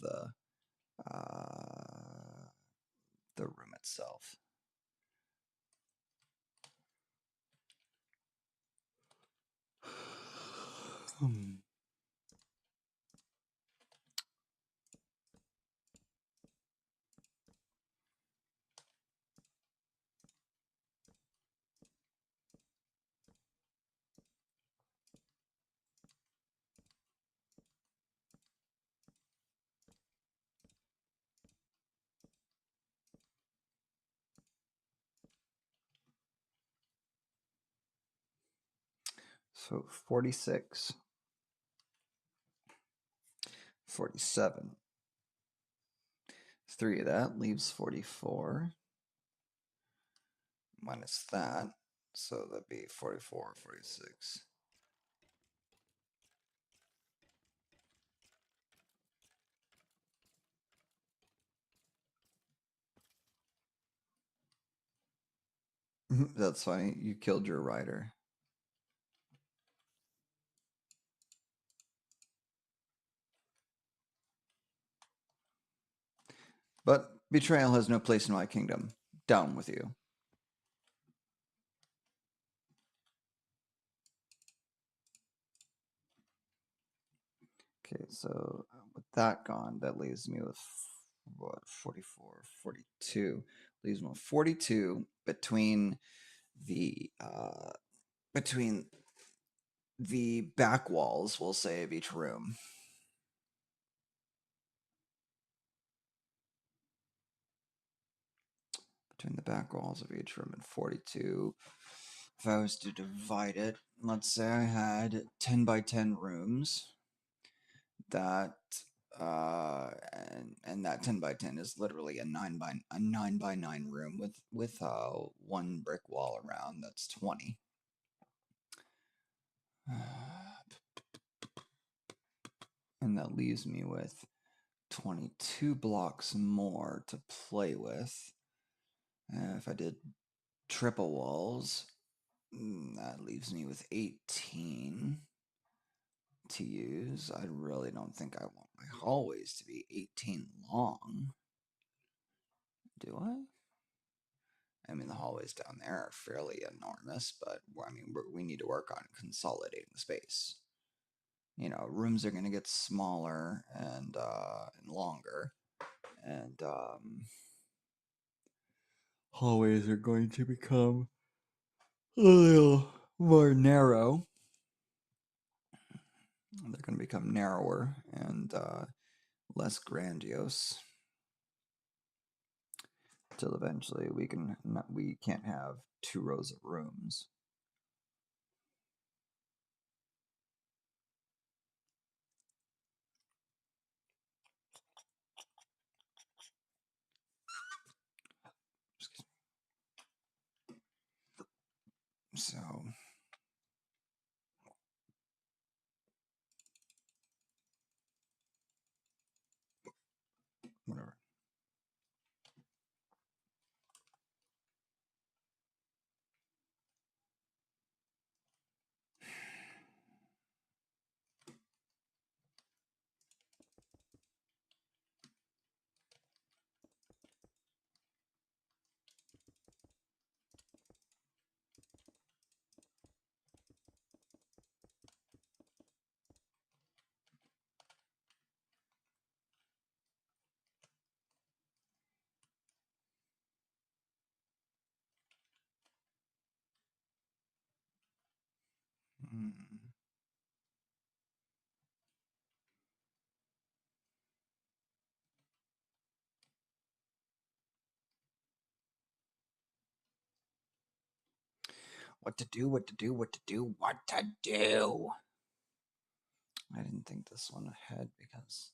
the room itself. Hmm. So 46, 47. 3 of that leaves 44 minus that. So that'd be 44, 46. That's funny. You killed your rider. But betrayal has no place in my kingdom. Down with you. Okay, so with that gone, that leaves me with what, 44, 42. Leaves me with 42 between the back walls, we'll say, of each room. Between the back walls of each room and 42. If I was to divide it, let's say I had 10 by 10 rooms, that and that 10 by 10 is literally a 9 by 9 room with one brick wall around. That's 20. And that leaves me with 22 blocks more to play with. If I did triple walls, that leaves me with 18 to use. I really don't think I want my hallways to be 18 long. Do I? I mean, the hallways down there are fairly enormous, but I mean, we need to work on consolidating the space. You know, rooms are going to get smaller and longer, and hallways are going to become a little more narrow. They're going to become narrower, and less grandiose. Till eventually we can't have 2 rows of rooms. So whatever. Hmm. What to do, what to do, what to do, what to do. I didn't think this one ahead because,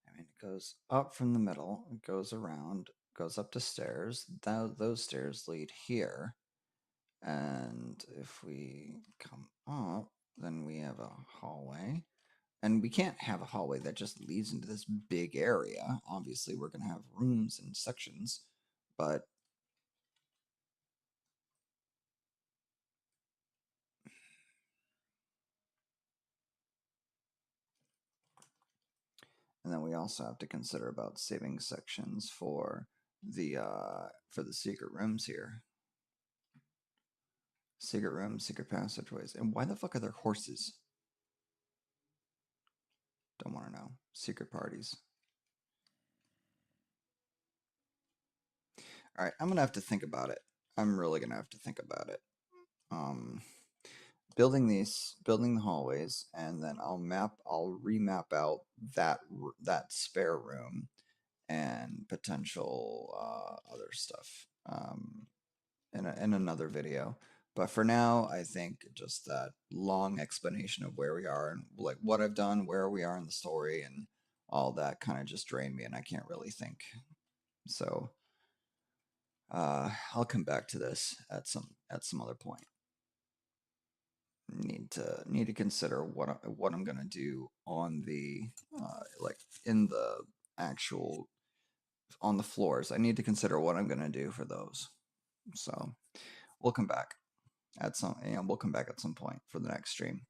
I mean, it goes up from the middle, it goes around, goes up the stairs. Those stairs lead here. And if we come up, then we have a hallway. And we can't have a hallway that just leads into this big area. Obviously, we're going to have rooms and sections, but and then we also have to consider about saving sections for the secret rooms here. Secret rooms, secret passageways. And why the fuck are there horses? Don't want to know. Secret parties. All right, I'm gonna have to think about it. I'm really gonna have to think about it. Building the hallways, and then I'll remap out that spare room and potential other stuff in another video. But for now, I think just that long explanation of where we are and like what I've done, where we are in the story, and all that kind of just drained me, and I can't really think. So I'll come back to this at some other point. Need to consider what I'm gonna do on the like in the actual on the floors. I need to consider what I'm gonna do for those. So we'll come back at some point for the next stream.